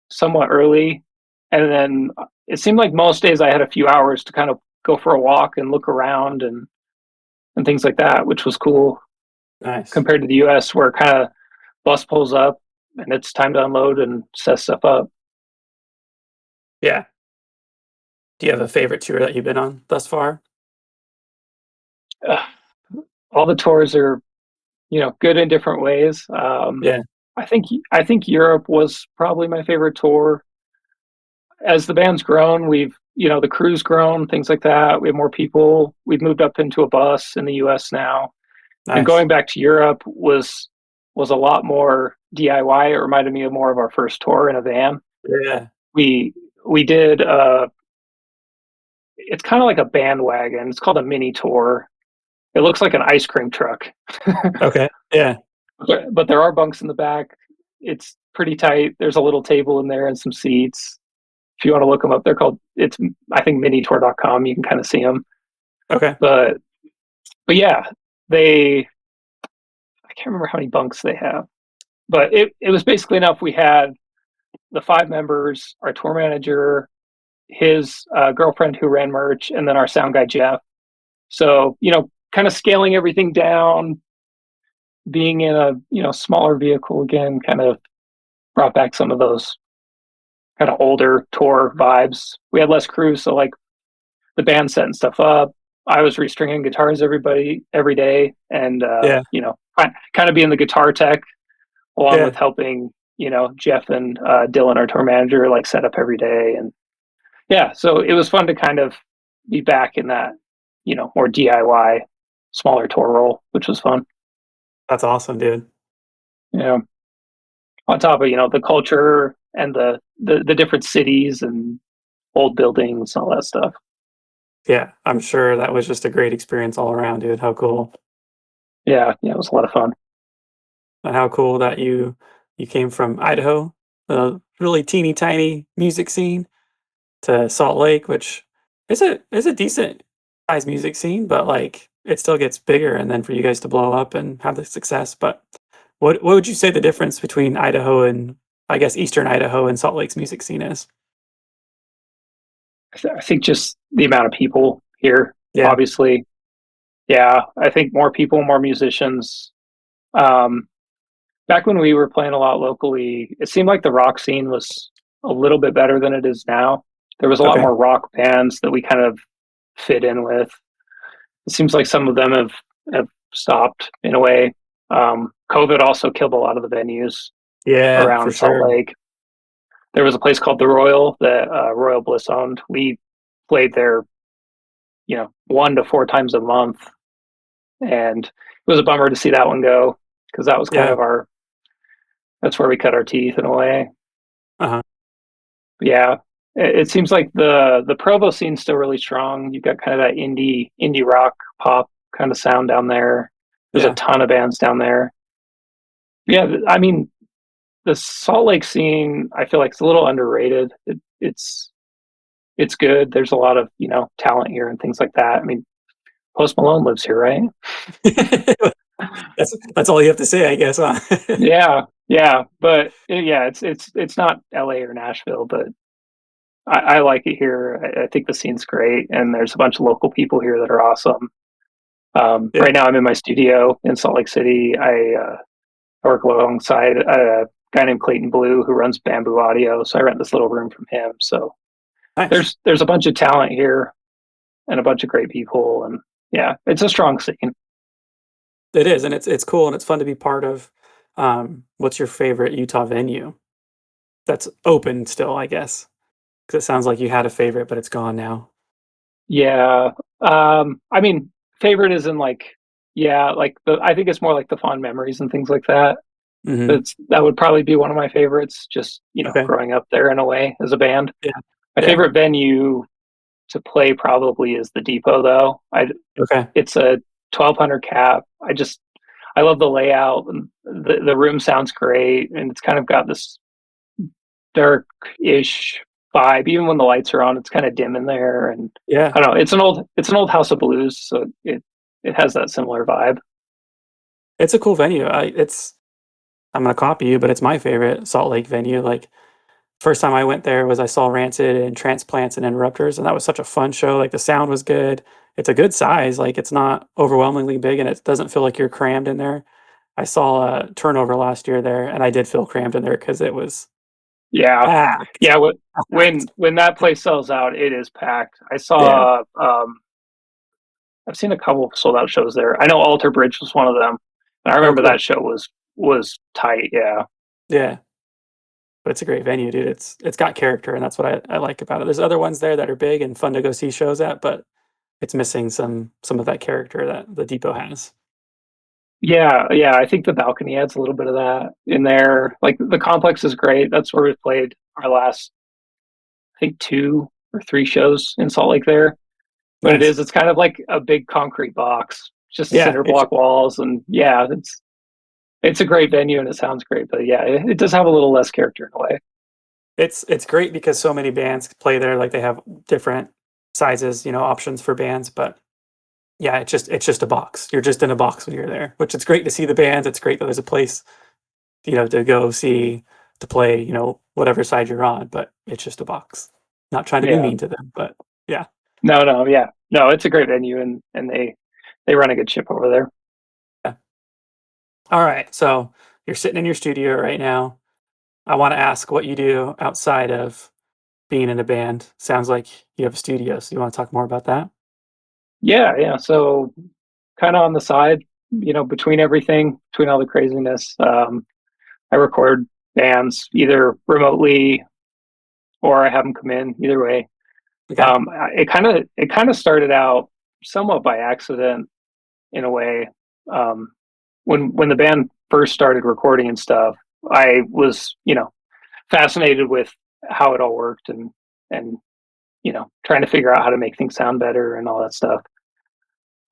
somewhat early, and then it seemed like most days I had a few hours to kind of go for a walk and look around and things like that, which was cool Nice. compared to the US where kind of bus pulls up and it's time to unload and set stuff up. Yeah. Do you have a favorite tour that you've been on thus far? Uh, all the tours are, good in different ways. Yeah. I think Europe was probably my favorite tour. As the band's grown, the crew's grown, things like that. We have more people. We've moved up into a bus in the US now. And Nice. going back to Europe was a lot more DIY. It reminded me of more of our first tour in a van. Yeah. We we did it's kind of like a bandwagon. It's called a mini tour. It looks like an ice cream truck. Okay. Yeah. But there are bunks in the back. It's pretty tight. There's a little table in there and some seats. If you want to look them up, it's I think minitour.com. You can kind of see them. Okay. But but yeah, they I can't remember how many bunks they have. But it was basically enough. We had the five members, our tour manager, his girlfriend who ran merch, and then our sound guy Jeff. So kind of scaling everything down, being in a smaller vehicle again, kind of brought back some of those kind of older tour vibes. We had less crew, so like the band setting stuff up. I was restringing guitars every day, and Yeah. kind of being the guitar tech along Yeah. with helping Jeff and Dylan, our tour manager, like set up every day. And yeah, so it was fun to kind of be back in that more DIY, smaller tour role, which was fun. That's awesome, dude. Yeah, on top of the culture and the different cities and old buildings and all that stuff. Yeah. I'm sure that was just a great experience all around, dude. How cool. Yeah, yeah, it was a lot of fun. And how cool that you came from Idaho, a really teeny tiny music scene, to Salt Lake, which is a decent sized music scene, but like it still gets bigger and then for you guys to blow up and have the success. But what would you say the difference between Idaho and I guess Eastern Idaho and Salt Lake's music scene is? I think just the amount of people here, Yeah. obviously. Yeah, I think more people, more musicians. Um, Back when we were playing a lot locally, it seemed like the rock scene was a little bit better than it is now. There was a lot Okay. more rock bands that we kind of fit in with. It seems like some of them have stopped in a way. COVID also killed a lot of the venues Yeah, for around Salt sure. Lake. There was a place called the Royal that Royal Bliss owned. We played there, 1 to 4 times a month, and it was a bummer to see that one go because that was kind Yeah. of that's where we cut our teeth in a way. Uh-huh. But yeah, it seems like the Provo scene's still really strong. You've got kind of that indie rock pop kind of sound down there. There's a Yeah. ton of bands down there. Yeah, I mean the Salt Lake scene, I feel like it's a little underrated. It's good. There's a lot of talent here and things like that. I mean, Post Malone lives here, right? That's all you have to say, I guess, huh? Yeah, yeah, but yeah, it's not LA or Nashville, but I like it here. I think the scene's great, and there's a bunch of local people here that are awesome. Yeah. Right now, I'm in my studio in Salt Lake City. I work alongside a guy named Clayton Blue who runs Bamboo Audio, so I rent this little room from him. So Nice. there's a bunch of talent here and a bunch of great people, and yeah, it's a strong scene. It is, and it's cool and it's fun to be part of. What's your favorite Utah venue that's open still, I guess? Because it sounds like you had a favorite, but it's gone now. Yeah, I mean, favorite is in like yeah, like I think it's more like the fond memories and things like that. Mhm. That would probably be one of my favorites. Just Okay. growing up there in a way as a band. Yeah. My Yeah. favorite venue to play probably is the Depot, though. Okay. It's a 1200 cap. I love the layout and the room sounds great, and it's kind of got this dark-ish vibe. Even when the lights are on, it's kind of dim in there, and Yeah. I don't know. It's an old House of Blues, so it has that similar vibe. It's a cool venue. I'm gonna copy you, but it's my favorite Salt Lake venue. Like first time I went there was I saw Rancid and Transplants and Interrupters, and that was such a fun show. Like the sound was good. It's a good size. Like it's not overwhelmingly big, and it doesn't feel like you're crammed in there. I saw a Turnover last year there, and I did feel crammed in there because it was Yeah, packed. yeah. Packed. When that place sells out, it is packed. Yeah, I've seen a couple of sold out shows there. I know Alter Bridge was one of them. And I oh, remember cool. that show was tight. Yeah, Yeah, but it's a great venue, dude. It's got character, and that's what I like about it. There's other ones there that are big and fun to go see shows at, but it's missing some of that character that the Depot has. yeah, yeah. I think the balcony adds a little bit of that in there. Like the complex is great. That's where we played our last, I think, 2 or 3 shows in Salt Lake there. But Nice. it's kind of like a big concrete box, just Yeah, cinder block walls, and yeah, it's a great venue and it sounds great. But yeah, it does have a little less character in a way. it's great because so many bands play there. Like they have different sizes, options for bands. But yeah, it's just a box. You're just in a box when you're there, which it's great to see the bands. It's great that there's a place, to go see to play, whatever side you're on. But it's just a box. Not trying to be Yeah. mean to them, but yeah. No, no, yeah. No, it's a great venue and they run a good ship over there. Yeah. All right. So you're sitting in your studio right now. I want to ask what you do outside of being in a band. Sounds like you have a studio. So you want to talk more about that? Yeah, yeah. So kind of on the side, between everything, between all the craziness, I record bands either remotely or I have them come in. Either way, Okay. it kind of started out somewhat by accident in a way. Um, when the band first started recording and stuff, I was fascinated with how it all worked and trying to figure out how to make things sound better and all that stuff.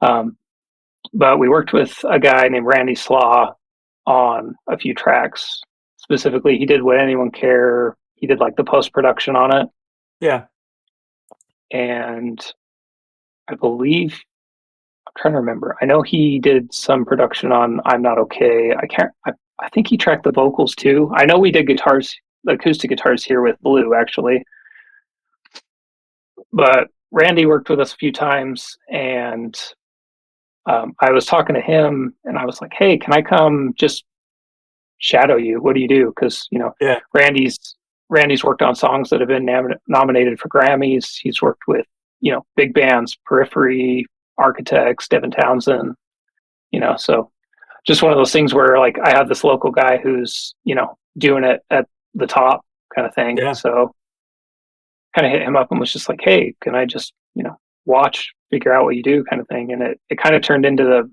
Um, but we worked with a guy named Randy Slaw on a few tracks. Specifically, he did Would Anyone Care? He did like the post production on it, Yeah. and I believe I'm trying to remember. I know he did some production on I'm Not Okay. I can't. I think he tracked the vocals too. I know we did guitars, acoustic guitars here with Blue actually, but Randy worked with us a few times, and I was talking to him, and I was like, "Hey, can I come just shadow you? What do you do?" Because Yeah. Randy's worked on songs that have been nominated for Grammys. He's worked with big bands, Periphery, Architects, Devin Townsend. So just one of those things where like I have this local guy who's doing it at the top kind of thing. Yeah. So kind of hit him up and was just like, "Hey, can I just watch, figure out what you do," kind of thing. And it kind of turned into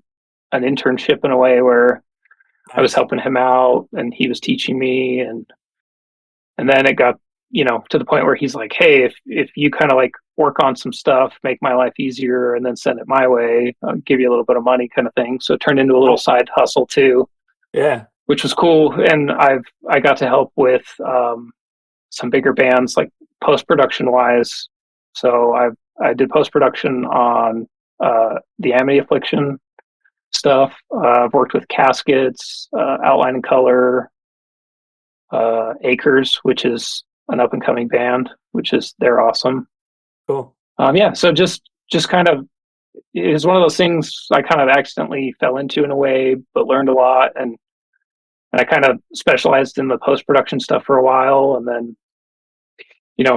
an internship in a way where I was Nice. helping him out and he was teaching me, and then it got to the point where he's like, "Hey, if you kind of like work on some stuff, make my life easier, and then send it my way, I'll give you a little bit of money," kind of thing. So it turned into a little Cool. side hustle too, Yeah. which was cool. And I got to help with some bigger bands like post production wise. So I did post production on the Amity Affliction stuff. I've worked with Caskets, Outline and Color, Acres, which is an up and coming band, which is they're awesome. Cool. Yeah, so just kind of it was one of those things I kind of accidentally fell into in a way, but learned a lot, and I kind of specialized in the post production stuff for a while, and then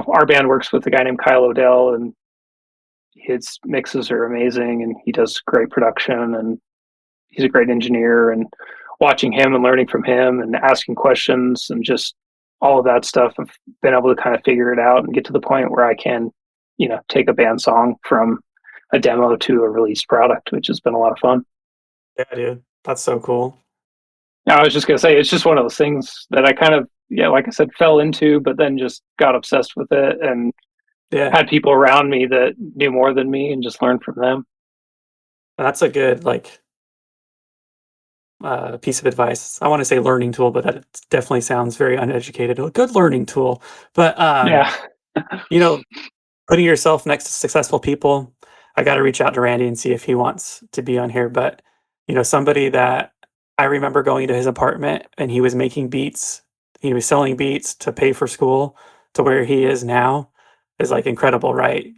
our band works with a guy named Kyle Odell, and his mixes are amazing, and he does great production, and he's a great engineer. And watching him and learning from him and asking questions and just all of that stuff, I've been able to kind of figure it out and get to the point where I can, take a band song from a demo to a released product, which has been a lot of fun. Yeah, dude. That's so cool. Now, I was just gonna say it's just one of those things that I kind of, yeah, like I said, fell into, but then just got obsessed with it and Yeah. had people around me that knew more than me and just learned from them. That's a good piece of advice. I want to say learning tool, but that definitely sounds very uneducated. A good learning tool. But Yeah. you know, putting yourself next to successful people, I got to reach out to Randy and see if he wants to be on here. But somebody that I remember going to his apartment and he was making beats. He was selling beats to pay for school to where he is now is like incredible, right?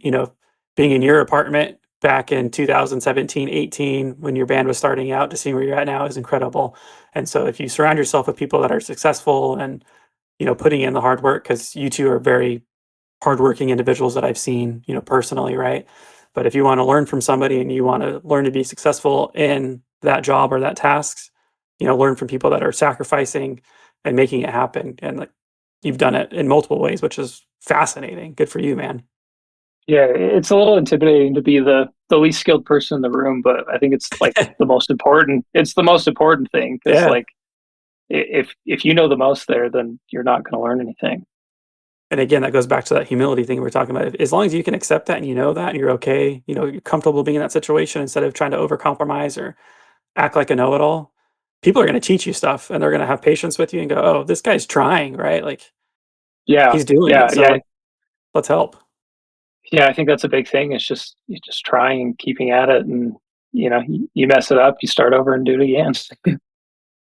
Being in your apartment back in 2017, 18, when your band was starting out to see where you're at now is incredible. And so if you surround yourself with people that are successful and, putting in the hard work, because you two are very hardworking individuals that I've seen, personally, right? But if you want to learn from somebody and you want to learn to be successful in that job or that tasks, learn from people that are sacrificing and making it happen. And like you've done it in multiple ways, which is fascinating. Good for you, man. Yeah, it's a little intimidating to be the least skilled person in the room, but I think it's like the most important. It's the most important thing because Yeah. like if you know the most there, then you're not going to learn anything. And again, that goes back to that humility thing we are talking about. As long as you can accept that and you know that and you're okay, you're comfortable being in that situation instead of trying to overcompromise or act like a know-it-all, people are going to teach you stuff and they're going to have patience with you and go, "Oh, this guy's trying, right? Like Yeah, he's doing yeah, it. So yeah, like let's help." yeah. I think that's a big thing. It's just you just trying and keeping at it, and you mess it up, you start over and do it again.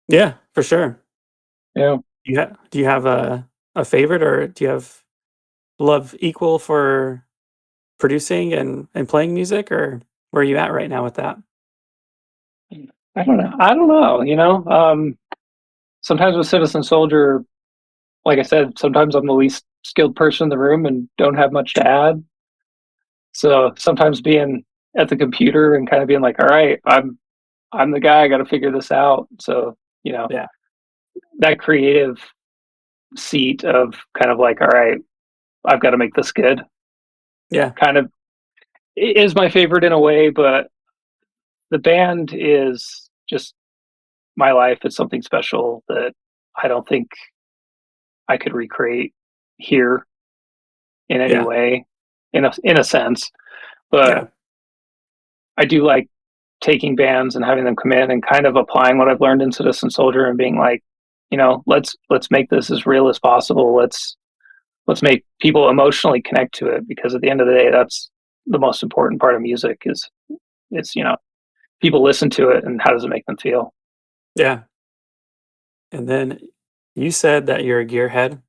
Yeah, for sure. Yeah. Do you have a favorite, or do you have love equal for producing and playing music, or where are you at right now with that? I don't know. I don't know. Sometimes with Citizen Soldier, like I said, sometimes I'm the least skilled person in the room and don't have much to add. So sometimes being at the computer and kind of being like, all right, I'm the guy, I got to figure this out. So, Yeah. that creative seat of kind of like, all right, I've got to make this good Yeah. kind of is my favorite in a way, but the band is just my life. It's something special that I don't think I could recreate here in any Yeah. way, in a sense. But Yeah. I do like taking bands and having them come in and kind of applying what I've learned in Citizen Soldier and being like, let's make this as real as possible. Let's make people emotionally connect to it because at the end of the day, that's the most important part of music is people listen to it and how does it make them feel. Yeah. And then you said that you're a gearhead.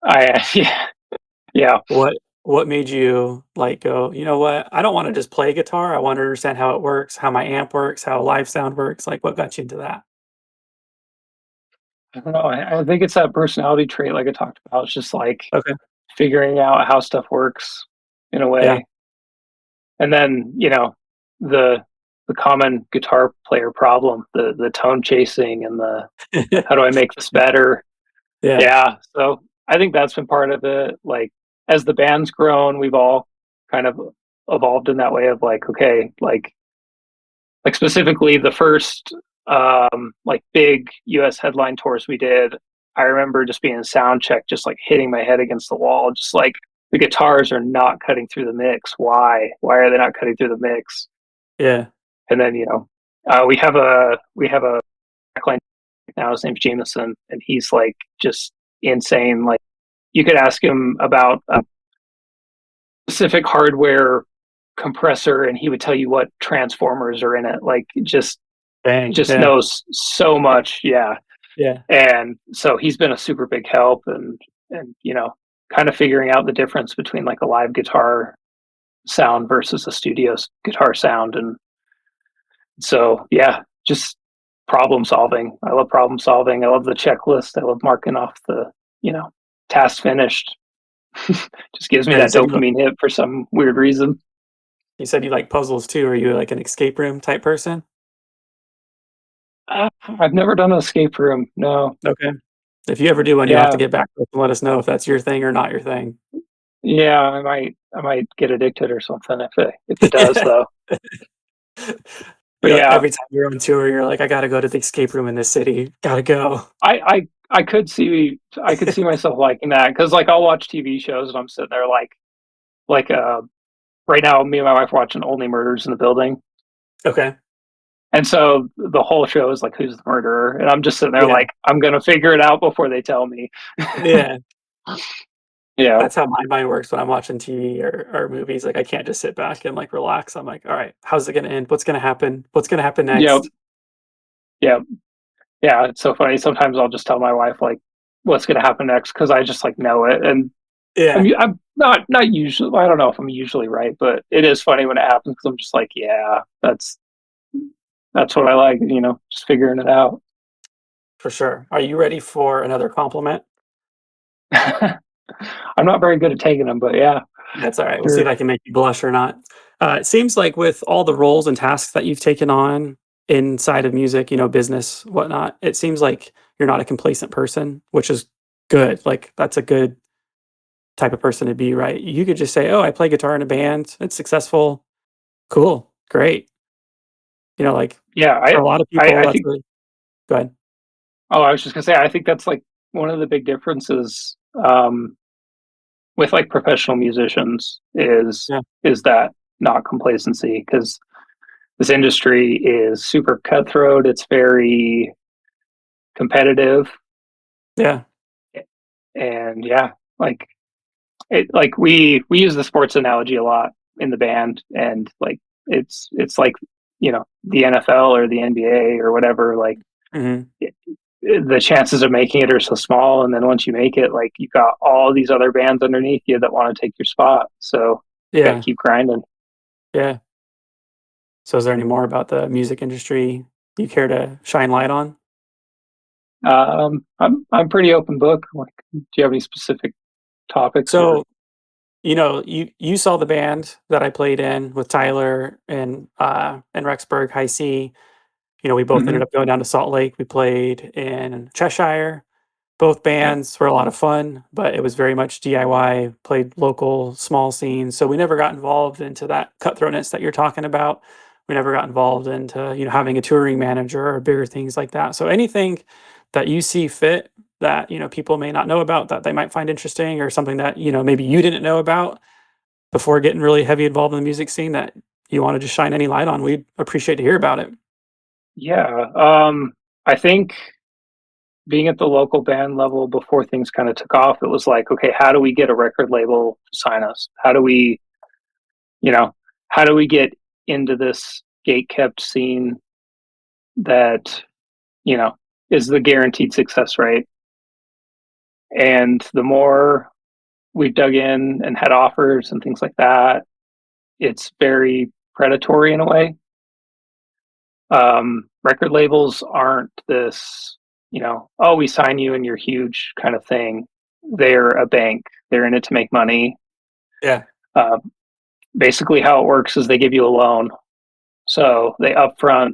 I yeah, yeah. What made you like go, you know what? I don't want to just play guitar. I want to understand how it works, how my amp works, how live sound works. Like what got you into that? I don't know. I think it's that personality trait, like I talked about. It's just like Okay. figuring out how stuff works in a Yeah. way, and then the the common guitar player problem, the tone chasing and the how do I make this better? Yeah. Yeah, so I think that's been part of it. Like as the band's grown, we've all kind of evolved in that way of like, okay, like specifically the first like big US headline tours we did, I remember just being in sound check, just like hitting my head against the wall, just like the guitars are not cutting through the mix. Why? Why are they not cutting through the mix? Yeah. And then we have a backline now. His name's Jameson, and he's like just insane. Like you could ask him about a specific hardware compressor, and he would tell you what transformers are in it. Like Dang. just Yeah. knows so much. Yeah, Yeah. and so he's been a super big help, and kind of figuring out the difference between like a live guitar sound versus a studio guitar sound, and so yeah, just problem solving. I love problem solving. I love the checklist. I love marking off the task finished. Just gives me Yeah. that dopamine hit for some weird reason. You said you like puzzles too. Are you like an escape room type person? I've never done an escape room. No. Okay. If you ever do one, you'll have to Yeah. get back to us and let us know if that's your thing or not your thing. Yeah. I might get addicted or something if it does though. But yeah, Every time you're on tour, you're like, I gotta go to the escape room in this city. Gotta go. I could see myself liking that because like I'll watch TV shows and I'm sitting there like right now me and my wife are watching Only Murders in the Building. Okay. And so the whole show is like, who's the murderer? And I'm just sitting there Yeah. like, I'm gonna figure it out before they tell me. Yeah. Yeah. That's how my mind works when I'm watching TV or movies. Like I can't just sit back and like relax. I'm like, all right, how's it gonna end? What's gonna happen? What's gonna happen Yeah. next? Yeah, yeah, it's so funny. Sometimes I'll just tell my wife like what's gonna happen next because I just like know it, and Yeah, I'm not usually. I don't know if I'm usually right, but it is funny when it happens because I'm just like, yeah, that's what I like, just figuring it out. for sure. Are you ready for another compliment? I'm not very good at taking them, but yeah, That's all right. We'll see if sure. I can make you blush or not. It seems like with all the roles and tasks that you've taken on inside of music, business, whatnot, it seems like you're not a complacent person, which is good. Like that's a good type of person to be, right? You could just say, "Oh, I play guitar in a band. It's successful. Cool, great." Like Yeah, for a lot of people, I that's think. really go ahead. Oh, I was just gonna say, I think that's like one of the big differences with like professional musicians Yeah, is that not complacency because this industry is super cutthroat. It's very competitive, yeah, and yeah, like we use the sports analogy a lot in the band, and like it's like the NFL or the NBA or whatever. Like hmm the chances of making it are so small, and then once you make it, like you've got all these other bands underneath you that want to take your spot, so you got to yeah, keep grinding. yeah. So, is there any more about the music industry you care to shine light on? I'm pretty open book. Like, do you have any specific topics or? So, you saw the band that I played in with Tyler and Rexburg High C. We both ended Mhm. up going down to Salt Lake. We played in Cheshire. Both Yeah, bands were a lot of fun, but it was very much DIY, played local, small scenes. So we never got involved into that cutthroatness that you're talking about. We never got involved into, having a touring manager or bigger things like that. So anything that you see fit that, people may not know about that they might find interesting or something that, maybe you didn't know about before getting really heavy involved in the music scene that you want to just shine any light on, we'd appreciate to hear about it. yeah. I think being at the local band level before things kind of took off, it was like, okay, how do we get a record label to sign us? You know, how do we get into this gate kept scene that, you know, is the guaranteed success rate? And the more we've dug in and had offers and things like that, it's very predatory in a way. Record labels aren't this, oh, we sign you and you're huge kind of thing. They're a bank. They're in it to make money. Yeah. Uh, Basically, how it works is they give you a loan. So they upfront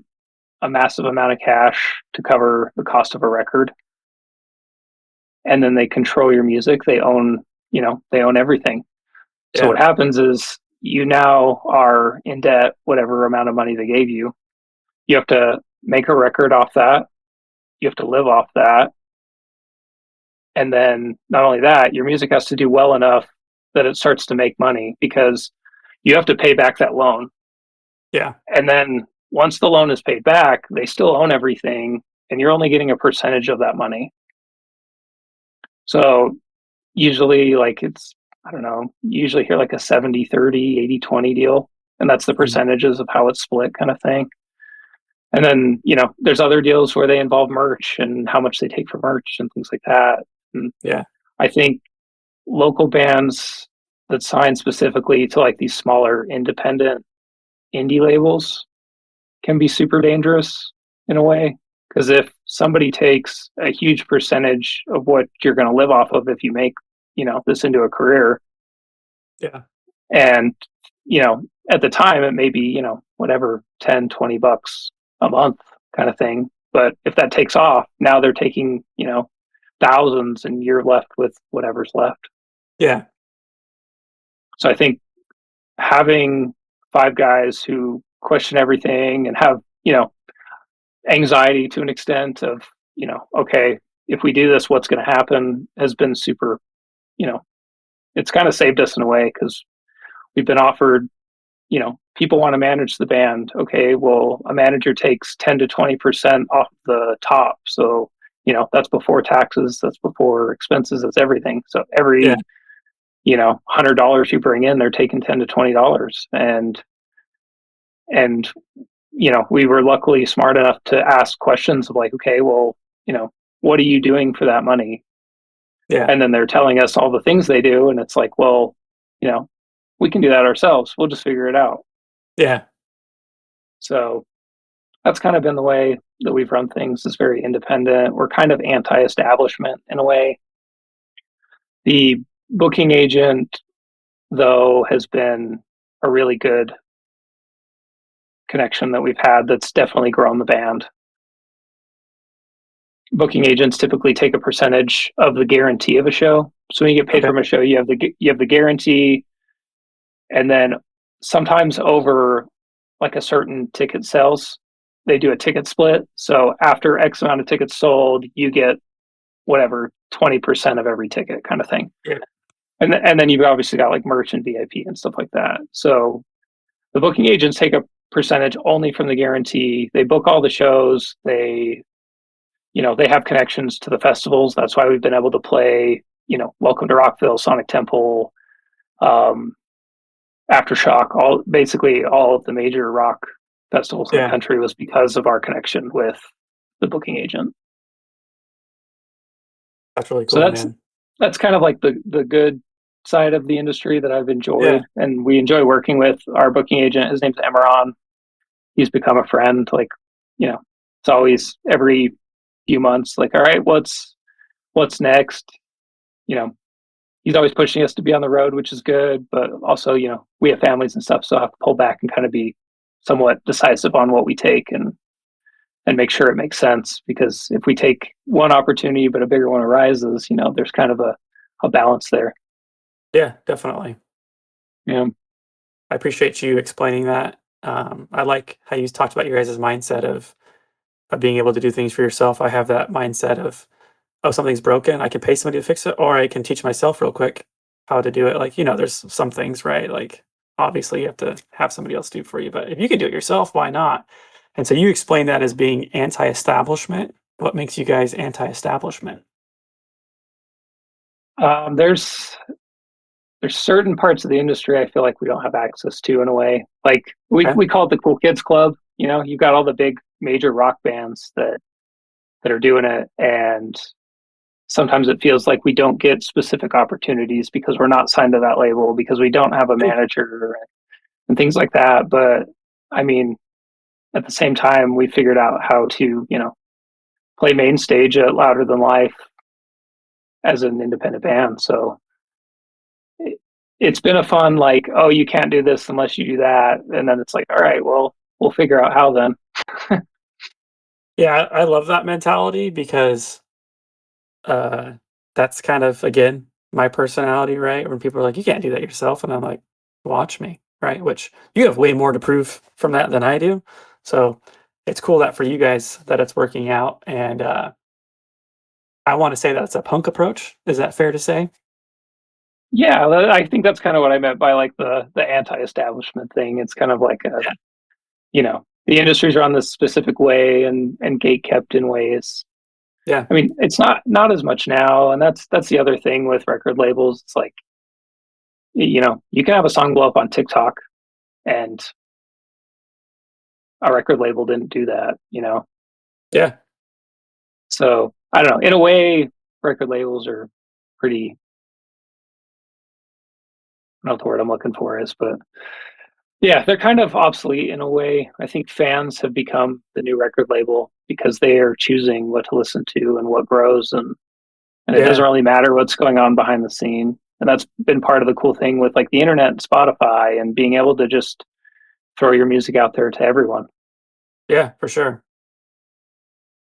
a massive amount of cash to cover the cost of a record, and then they control your music. They own everything. So Yeah. what happens is you now are in debt, whatever amount of money they gave you. You have to make a record off that. You have to live off that. And then not only that, your music has to do well enough that it starts to make money because you have to pay back that loan. Yeah. And then once the loan is paid back, they still own everything and you're only getting a percentage of that money. So usually like it's, I don't know, you usually hear like a 70-30, 80-20 deal. And that's the Mhm. percentages of how it's split kind of thing. And then, there's other deals where they involve merch and how much they take for merch and things like that. And Yeah. I think local bands that sign specifically to like these smaller independent indie labels can be super dangerous in a way because if somebody takes a huge percentage of what you're going to live off of if you make this into a career, Yeah. and you know at the time it may be whatever, 10-20 bucks a month kind of thing, but if that takes off, now they're taking thousands and you're left with whatever's left. Yeah. So I think having five guys who question everything and have anxiety to an extent of okay, if we do this, what's going to happen, has been super. you know it's kind of saved us in a way because we've been offered, people want to manage the band. Okay, well, a manager takes 10 to 20% off the top, so that's before taxes, that's before expenses, that's everything. So Yeah. every $100 you bring in, they're taking $10 to $20, and we were luckily smart enough to ask questions of like, okay, well, what are you doing for that money? Yeah. And then they're telling us all the things they do, and it's like, well, you know, we can do that ourselves. We'll just figure it out. Yeah. So that's kind of been the way that we've run things. Is very independent. We're kind of anti-establishment in a way. The booking agent, though, has been a really good connection that we've had. That's definitely grown the band. Booking agents typically take a percentage of the guarantee of a show. So when you get paid Okay. from a show, you have the guarantee, and then sometimes over like a certain ticket sales, they do a ticket split. So after X amount of tickets sold, you get whatever 20% of every ticket kind of thing. Yeah. And then you've obviously got like merch and VIP and stuff like that. So the booking agents take a percentage only from the guarantee. They book all the shows. They have connections to the festivals. That's why we've been able to play, Welcome to Rockville, Sonic Temple, um, Aftershock, basically all of the major rock festivals in the Yeah. country was because of our connection with the booking agent. That's really So cool, that's man. that's kind of like the good side of the industry that I've Yeah. enjoyed, and we enjoy working with our booking agent. His name's Emeron. He's become a friend. Like, it's always every few months, like, all right, what's next? You know, he's always pushing us to be on the road, which is good, but also, we have families and stuff, so I have to pull back and kind of be somewhat decisive on what we take and make sure it makes sense. Because if we take one opportunity but a bigger one arises, there's kind of a balance there. Yeah, definitely. Yeah. I appreciate you explaining that. I like how you talked about your guys' mindset of being able to do things for yourself. I have that mindset of, oh, something's broken, I can pay somebody to fix it, or I can teach myself real quick how to do it. Like, there's some things, right? Like, obviously, you have to have somebody else do it for you, but if you can do it yourself, why not? And so you explain that as being anti-establishment. What makes you guys anti-establishment? There's certain parts of the industry I feel like we don't have access to in a way. Like we Okay. we call it the Cool Kids Club. You've got all the big major rock bands that are doing it, and sometimes it feels like we don't get specific opportunities because we're not signed to that label, because we don't have a True. manager and things like that. But I mean, at the same time, we figured out how to, play main stage at Louder Than Life as an independent band. So it, it's been a fun, like, oh, you can't do this unless you do that. And then it's like, all right, well, we'll figure out how then. Yeah, I love that mentality because uh, that's kind of, again, my personality, right? When people are like, "You can't do that yourself," and I'm like, "Watch me," right? Which you have way more to prove from that than I do. So it's cool that for you guys that it's working out, and I want to say that it's a punk approach. Is that fair to say? Yeah, I think that's kind of what I meant by like the anti-establishment thing. It's kind of like Yeah. the industries run this specific way and gate kept in ways. Yeah. I mean, it's not as much now, and that's the other thing with record labels. It's like, you can have a song blow up on TikTok, and a record label didn't do that. Yeah. So I don't know. In a way, record labels are pretty. I don't know what the word I'm looking for is, but yeah, they're kind of obsolete in a way. I think fans have become the new record label because they are choosing what to listen to and what grows, and it doesn't Yeah. really matter what's going on behind the scene. And that's been part of the cool thing with like the internet and Spotify and being able to just throw your music out there to everyone. Yeah, for sure.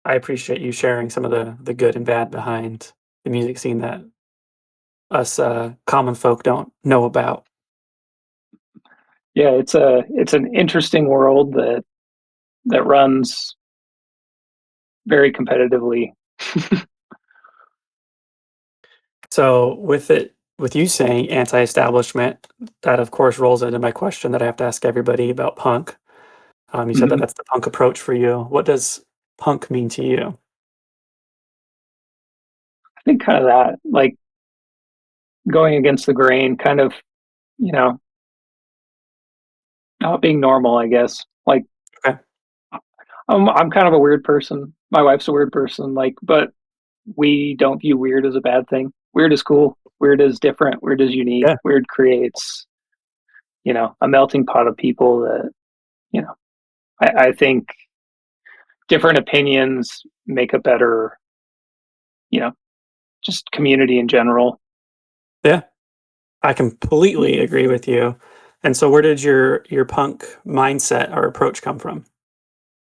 I appreciate you sharing some of the good and bad behind the music scene that us common folk don't know about. Yeah, it's an interesting world that runs very competitively. So with you saying anti-establishment, that of course rolls into my question that I have to ask everybody about punk. You said that Mhm. that's the punk approach for you. What does punk mean to you? I think kind of that, like going against the grain, kind of, you know, not being normal, I guess. Like Okay. I'm kind of a weird person. My wife's a weird person, like, but we don't view weird as a bad thing. Weird is cool. Weird is different. Weird is unique. Yeah, Weird creates, a melting pot of people that, you know, I think different opinions make a better, you know, just community in general. yeah. I completely agree with you. And so where did your punk mindset or approach come from?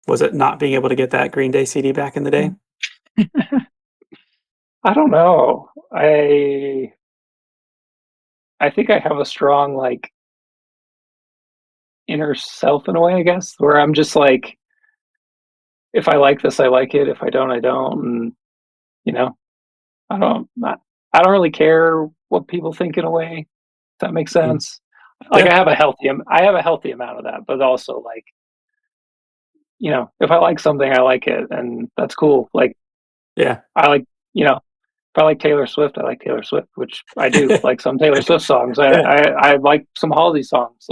Was it not being able to get that Green Day CD back in the day? I don't know. I think I have a strong like inner self in a way, I guess, where I'm just like, if I like this, I like it. If I don't, I don't. And you know, I don't really care what people think in a way. If that makes Mhm. sense. Like Yeah, I have a healthy amount of that, but also like, if I like something, I like it, and that's cool. Like yeah. I like, if I like Taylor Swift, I like Taylor Swift, which I do like some Taylor Swift songs. Yeah, I like some Halsey songs,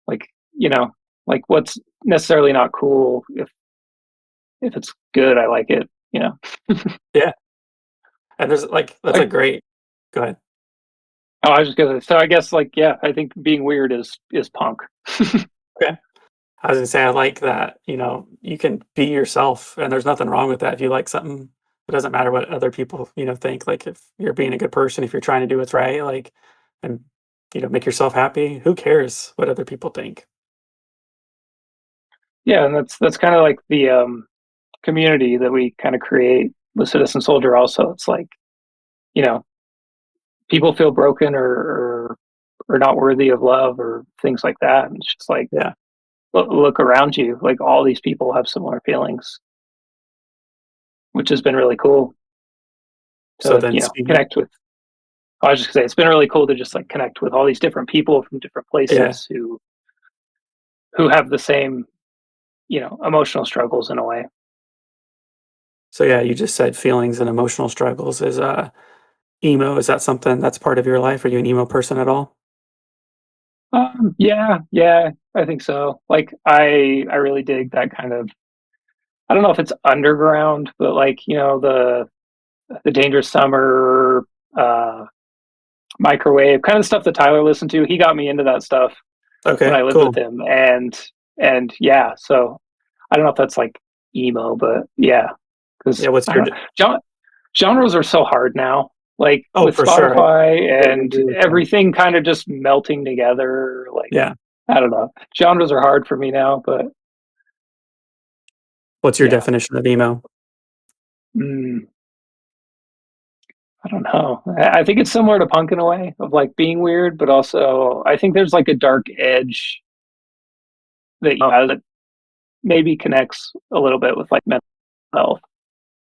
like you know, like what's necessarily not cool if it's good, I like it. yeah. And there's like that's a Like great go ahead. oh, I was just gonna. So I guess like yeah, I think being weird is punk. Okay. I was gonna say I like that, you can be yourself and there's nothing wrong with that. If you like something, it doesn't matter what other people, think. Like if you're being a good person, if you're trying to do what's right, like and make yourself happy, who cares what other people think? Yeah, and that's kind of like the community that we kind of create with Citizen Soldier. Also, it's like you know people feel broken or not worthy of love or things like that, and it's just like Yeah. look around you, like all these people have similar feelings, which has been really cool So to then speaking connect with. I was just gonna say it's been really cool to just like connect with all these different people from different yeah. places who have the same emotional struggles in a way. So yeah, you just said feelings and emotional struggles is emo. Is that something that's part of your life? Are you an emo person at all? Yeah, yeah, I think so. Like I really dig that kind of. I don't know if it's underground, but like the Dangerous Summer, uh, microwave kind of stuff that Tyler listened to. He got me into that stuff when Okay, I lived with cool. him, and yeah, so I don't know if that's like emo, but yeah, because Yeah, what's I your don't genres are so hard now. Like oh, with for sure. I Spotify totally and agree with you. everything kind of just melting together. Like Yeah. I don't know, genres are hard for me now, but What's your yeah. definition of emo? Mm, I don't know. I think it's similar to punk in a way of like being weird, but also I think there's like a dark edge that maybe connects a little bit with like mental health.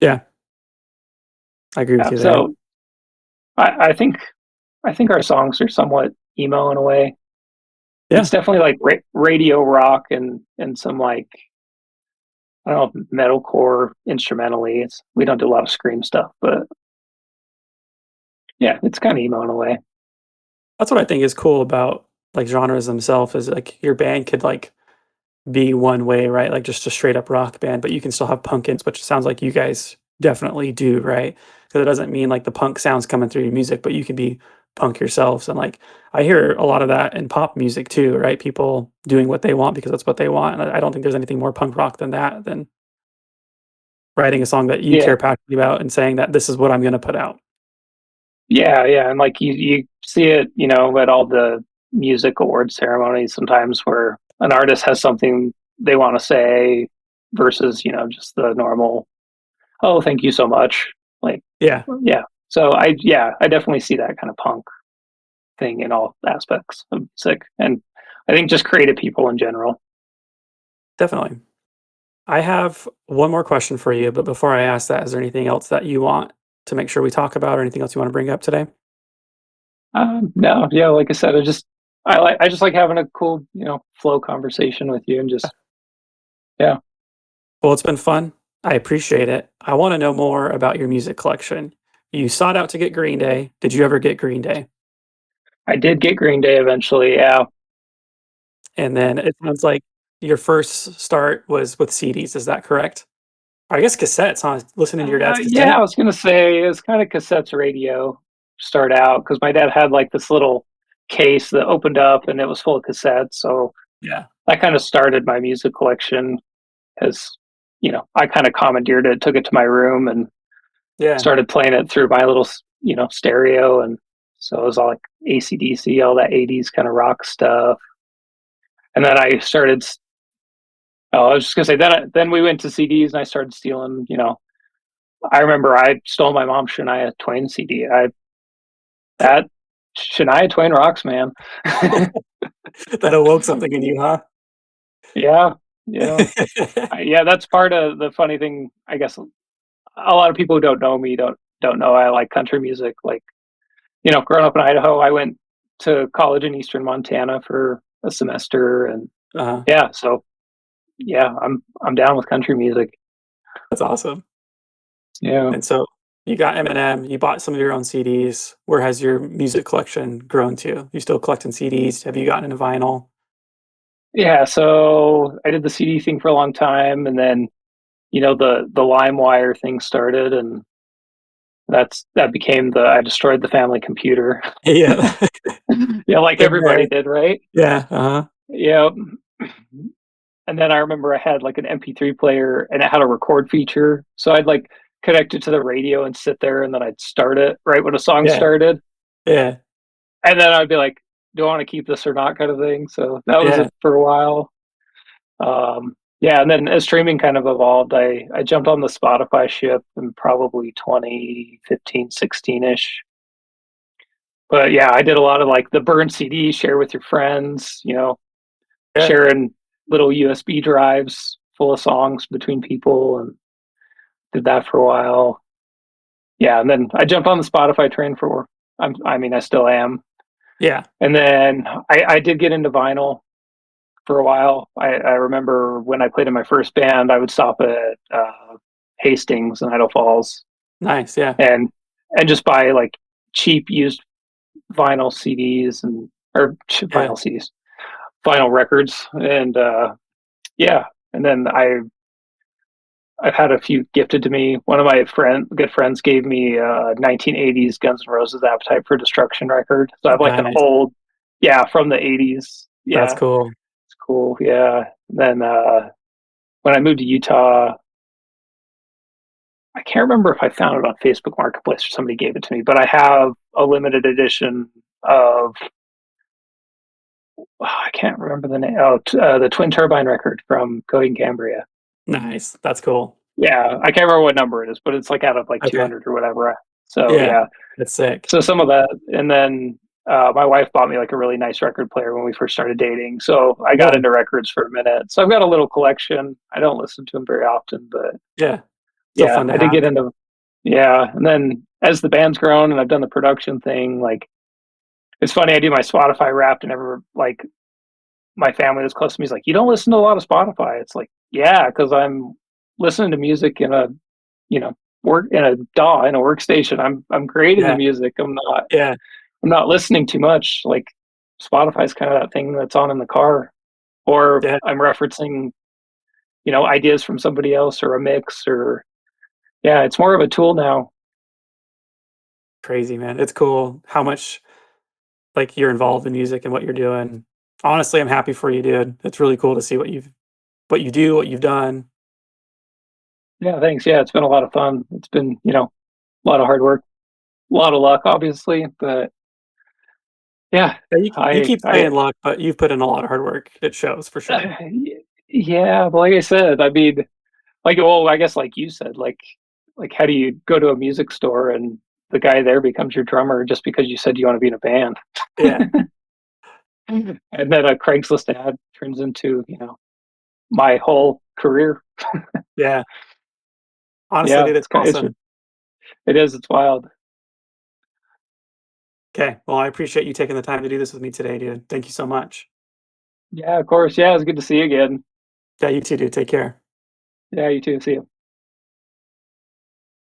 Yeah, I agree with Yeah. you there. So I think our songs are somewhat emo in a way. It's Yeah. definitely like radio rock and some like I don't know metalcore instrumentally. It's we don't do a lot of scream stuff, but yeah, it's kind of emo in a way. That's what I think is cool about, like, genres themselves is, like, your band could, like, be one way, right? Like, just a straight up rock band, but you can still have punk ins, which sounds like you guys definitely do, right? Because it doesn't mean, like, the punk sounds coming through your music, but you can be punk yourselves, and, like, I hear a lot of that in pop music too, right? People doing what they want because that's what they want, and I don't think there's anything more punk rock than that, than writing a song that you Yeah, care passionately about and saying that, "This is what I'm gonna put out." yeah, yeah, and like you see it, at all the music award ceremonies sometimes where an artist has something they want to say versus just the normal oh thank you so much like Yeah, yeah. So I definitely see that kind of punk thing in all aspects of music, and I think just creative people in general. definitely. I have one more question for you, but before I ask that, is there anything else that you want to make sure we talk about or anything else you wanna bring up today? No, yeah, like I said, I just like having a cool flow conversation with you and just yeah. Well, it's been fun. I appreciate it. I wanna know more about your music collection. You sought out to get Green Day. Did you ever get Green Day? I did get Green Day eventually, yeah. And then it sounds like your first start was with CDs, is that correct? Or I guess cassettes, huh? Listening to your dad's Yeah, I cassette? was gonna say it was kind of cassettes radio start out because my dad had like this little case that opened up and it was full of cassettes. So Yeah. that kind of started my music collection because I kind of commandeered it, took it to my room, and Yeah. started playing it through my little stereo, and so it was all like ACDC, all that '80s kind of rock stuff. And then I started. Oh, I was just gonna say then we went to CDs and I started stealing. I remember I stole my mom's Shania Twain CD. That Shania Twain rocks, man. That awoke something in you, huh? Yeah, yeah, yeah. That's part of the funny thing. I guess a lot of people who don't know me don't know I like country music. Like growing up in Idaho, I went to college in Eastern Montana for a semester, and Uh-huh. yeah, so yeah, I'm down with country music. That's awesome. Yeah, And so you got Eminem, you bought some of your own CDs. Where has your music collection grown to? You still collecting CDs? Have you gotten into vinyl? yeah. So I did the CD thing for a long time, and then the LimeWire thing started, and that became the I destroyed the family computer. Yeah. Yeah, like Been there. everybody did, right? Yeah, uh-huh. Yeah. And then I remember I had like an MP3 player and it had a record feature. So I'd like connect it to the radio and sit there and then I'd start it right when a song Yeah, started. yeah, And then I'd be like, do I want to keep this or not kind of thing. So that was yeah. it for a while. Yeah, and then as streaming kind of evolved, I jumped on the Spotify ship in probably 2015, 16 ish. But yeah, I did a lot of like the burn CD, share with your friends, Yeah, sharing little USB drives full of songs between people, and did that for a while. Yeah, and then I jumped on the Spotify train for I mean I still am. yeah. And then I did get into vinyl for a while. I remember when I played in my first band, I would stop at Hastings and Idaho Falls Nice, yeah, and just buy like cheap used vinyl CDs or yeah, vinyl CDs, vinyl records, and yeah. And then I've had a few gifted to me. One of my good friends gave me a 1980s Guns N' Roses "Appetite for Destruction" record. So I have like an nice. old, yeah, from the '80s. That's Yeah, cool. it's cool. Yeah. Then when I moved to Utah, I can't remember if I found it on Facebook Marketplace or somebody gave it to me, but I have a limited edition of I can't remember the name. Oh, the Twin Turbine record from Coheed and Cambria. Nice, that's cool. Yeah, I can't remember what number it is, but it's like out of like Okay. 200 or whatever. So Yeah, yeah, that's sick. so some of that, and then my wife bought me like a really nice record player when we first started dating. So I got Yeah, into records for a minute. So I've got a little collection. I don't listen to them very often, but yeah. Still yeah, fun to I did have. get into yeah. And then as the band's grown and I've done the production thing, like it's funny. I do my Spotify Wrapped, and ever like my family that's close to me is like, "You don't listen to a lot of Spotify." It's like, yeah, because I'm listening to music in a work in a DAW in a workstation. I'm creating the Yeah, music. yeah, I'm not listening too much. Like Spotify's kind of that thing that's on in the car, or yeah. I'm referencing ideas from somebody else or a mix or yeah, it's more of a tool now. Crazy, man. It's cool how much, like, you're involved in music and what you're doing. Honestly, I'm happy for you, dude. It's really cool to see what you do, what you've done. Yeah, thanks. Yeah, it's been a lot of fun. It's been a lot of hard work, a lot of luck, obviously, but yeah, Yeah, you I keep I saying luck, but you've put in a lot of hard work. It shows for sure. yeah, but like I said, I mean, like, well, I guess like you said, like how do you go to a music store and the guy there becomes your drummer just because you said you want to be in a band? Yeah, And then a Craigslist ad turns into, my whole career. yeah. Honestly, Yeah, dude, it's awesome. it is, it's wild. Okay, well, I appreciate you taking the time to do this with me today, dude. Thank you so much. Yeah, of course. Yeah, it's good to see you again. Yeah, you too, dude. Take care. Yeah, you too. See you.